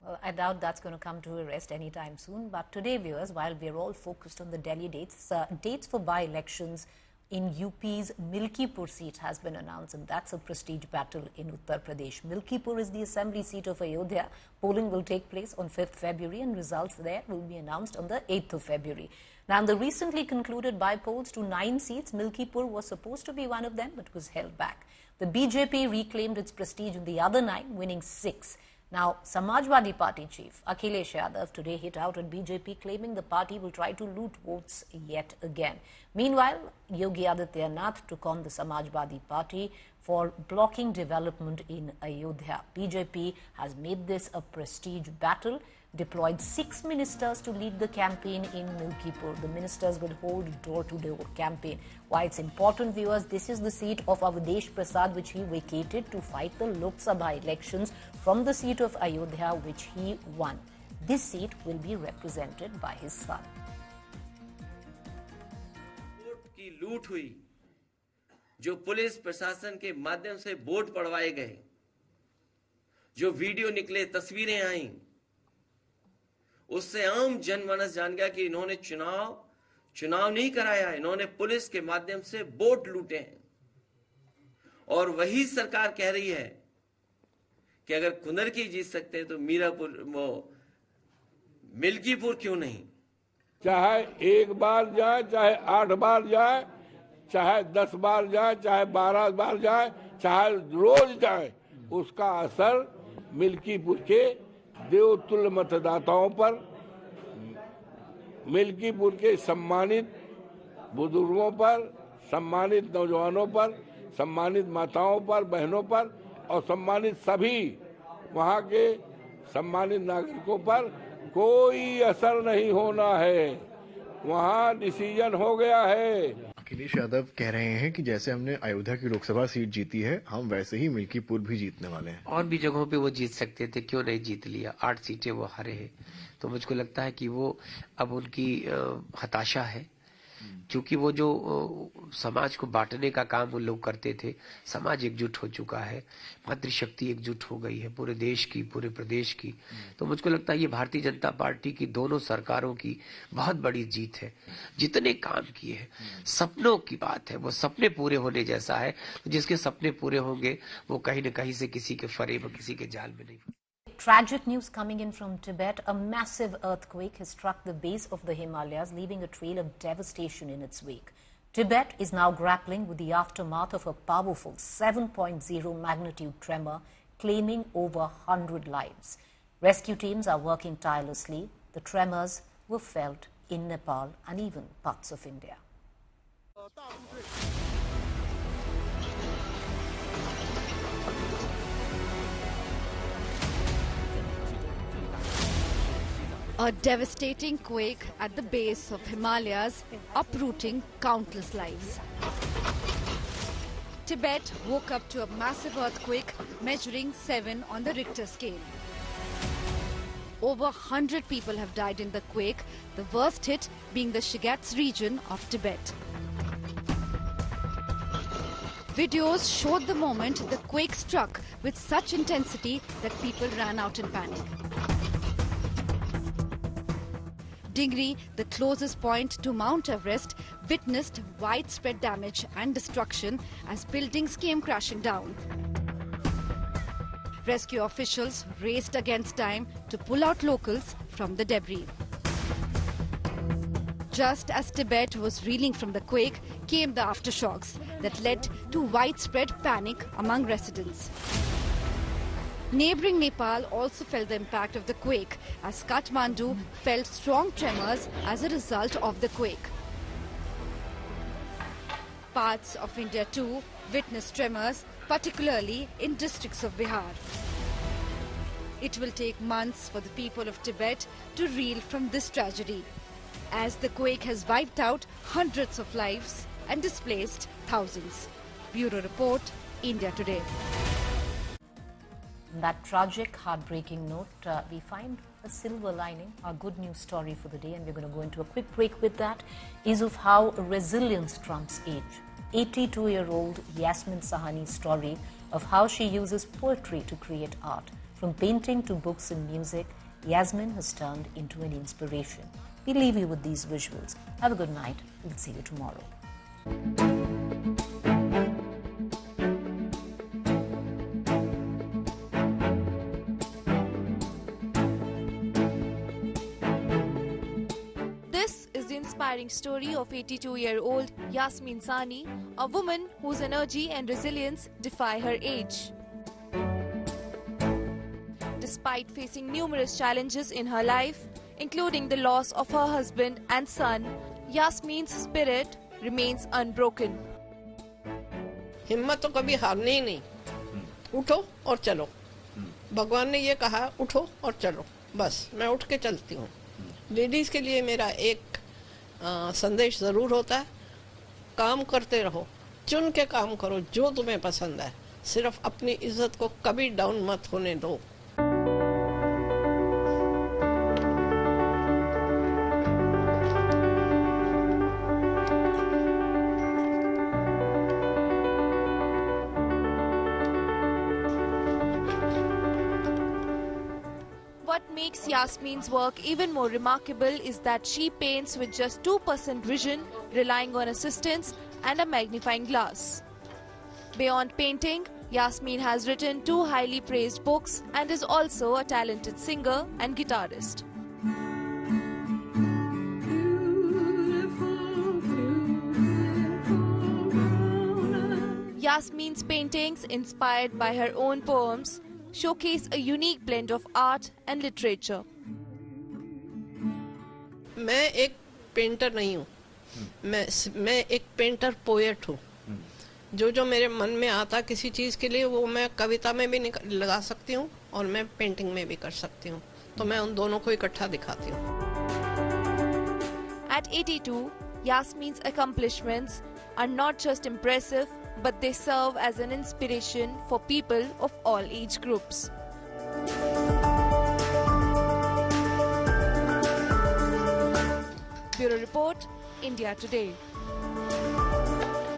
Well, I doubt that's going to come to a rest anytime soon. But today, viewers, while we're all focused on the Delhi dates, dates for by-elections in UP's Milkipur seat has been announced, and that's a prestige battle in Uttar Pradesh. Milkipur is the assembly seat of Ayodhya. Polling will take place on 5th February, and results there will be announced on the 8th of February. Now, in the recently concluded by-polls to 9 seats, Milkipur was supposed to be one of them, but was held back. The BJP reclaimed its prestige in the other 9, winning 6. Now, Samajwadi Party chief Akhilesh Yadav today hit out at BJP, claiming the party will try to loot votes yet again. Meanwhile, Yogi Adityanath took on the Samajwadi Party for blocking development in Ayodhya. BJP has made this a prestige battle, deployed 6 ministers to lead the campaign in Milkipur. The ministers will hold door-to-door campaign. Why it's important, viewers, this is the seat of Avdesh Prasad, which he vacated to fight the Lok Sabha elections from the seat of Ayodhya, which he won. This seat will be represented by his son. की लूट हुई, जो police प्रशासन के माध्यम से vote पड़वाए गए, जो वीडियो निकले, तस्वीरें आई, उससे आम जनमानस जान गया कि इन्होंने चुनाव नहीं कराया, इन्होंने पुलिस के माध्यम से वोट लूटे हैं। और वही सरकार कह रही है कि अगर कुनर की जीत सकते हैं तो मीरापुर वो मिल्कीपुर क्यों नहीं। चाहे 1 बार जाए, चाहे 8 बार जाए, चाहे 10 बार जाए, चाहे 12 बार जाए, चाहे रोज जाए, उसका असर मिल्कीपुर के देवतुल्य मतदाताओं पर, मिल्कीपुर के सम्मानित बुजुर्गों पर, सम्मानित नौजवानों पर, सम्मानित माताओं पर, बहनों पर और सम्मानित सभी वहां के सम्मानित नागरिकों पर कोई असर नहीं होना है। वहां डिसीजन हो गया है। अखिलेश यादव कह रहे हैं कि जैसे हमने अयोध्या की लोकसभा सीट जीती है, हम वैसे ही मिल्कीपुर भी जीतने वाले हैं। और भी जगहों पे वो जीत सकते थे, क्यों नहीं जीत लिया? 8 सीटें वो हारे हैं। तो मुझको लगता है कि वो अब उनकी हताशा है, क्योंकि वो जो समाज को बांटने का काम वो लोग करते थे, समाज एकजुट हो चुका है, मातृशक्ति एकजुट हो गई है पूरे देश की, पूरे प्रदेश की। तो मुझको लगता है ये भारतीय जनता पार्टी की दोनों सरकारों की बहुत बड़ी जीत है। जितने काम किए हैं, सपनों की बात है, वो सपने पूरे होने जैसा है। तो जिसके सपने पूरे होंगे वो कहीं न कहीं से किसी के फरेब, किसी के जाल में नहीं। Tragic news coming in from Tibet. A massive earthquake has struck the base of the Himalayas, leaving a trail of devastation in its wake. Tibet is now grappling with the aftermath of a powerful 7.0 magnitude tremor, claiming over 100 lives. Rescue teams are working tirelessly. The tremors were felt in Nepal and even parts of India. A devastating quake at the base of Himalayas, uprooting countless lives. Tibet woke up to a massive earthquake measuring 7 on the Richter scale. Over 100 people have died in the quake, the worst hit being the Shigatse region of Tibet. Videos showed the moment the quake struck with such intensity that people ran out in panic. Dingri, the closest point to Mount Everest, witnessed widespread damage and destruction as buildings came crashing down. Rescue officials raced against time to pull out locals from the debris. Just as Tibet was reeling from the quake, came the aftershocks that led to widespread panic among residents. Neighbouring Nepal also felt the impact of the quake as Kathmandu felt strong tremors as a result of the quake. Parts of India too witnessed tremors, particularly in districts of Bihar. It will take months for the people of Tibet to reel from this tragedy, as the quake has wiped out hundreds of lives and displaced thousands. Bureau Report, India Today. On that tragic, heartbreaking note, we find a silver lining. Our good news story for the day, and we're going to go into a quick break with that, is of how resilience trumps age. 82-year-old Yasmin Sahani's story of how she uses poetry to create art. From painting to books and music, Yasmin has turned into an inspiration. We leave you with these visuals. Have a good night. We'll see you tomorrow. This is the inspiring story of 82-year-old Yasmin Sahani, a woman whose energy and resilience defy her age. Despite facing numerous challenges in her life, including the loss of her husband and son, Yasmin's spirit remains unbroken. हिम्मत तो कभी हारनी ही नहीं, उठो और चलो। भगवान ने ये कहा उठो और चलो, बस मैं उठ के चलती हूँ। लेडीज के लिए मेरा एक संदेश जरूर होता है, काम करते रहो, चुन के काम करो जो तुम्हें पसंद है, सिर्फ अपनी इज्जत को कभी डाउन मत होने दो। What makes Yasmin's work even more remarkable is that she paints with just 2% vision, relying on assistance and a magnifying glass. Beyond painting, Yasmin has written 2 highly praised books and is also a talented singer and guitarist. Yasmin's paintings, inspired by her own poems, showcase a unique blend of art and literature. मैं एक painter नहीं हूँ, मैं एक painter poet हूँ। जो मेरे मन में आता किसी चीज के लिए वो मैं कविता में भी लगा सकती हूँ और मैं पेंटिंग में भी कर सकती हूँ, तो मैं उन दोनों को इकट्ठा दिखाती हूँ। At 82, Yasmin's accomplishments are not just impressive, but they serve as an inspiration for people of all age groups. Bureau Report, India Today.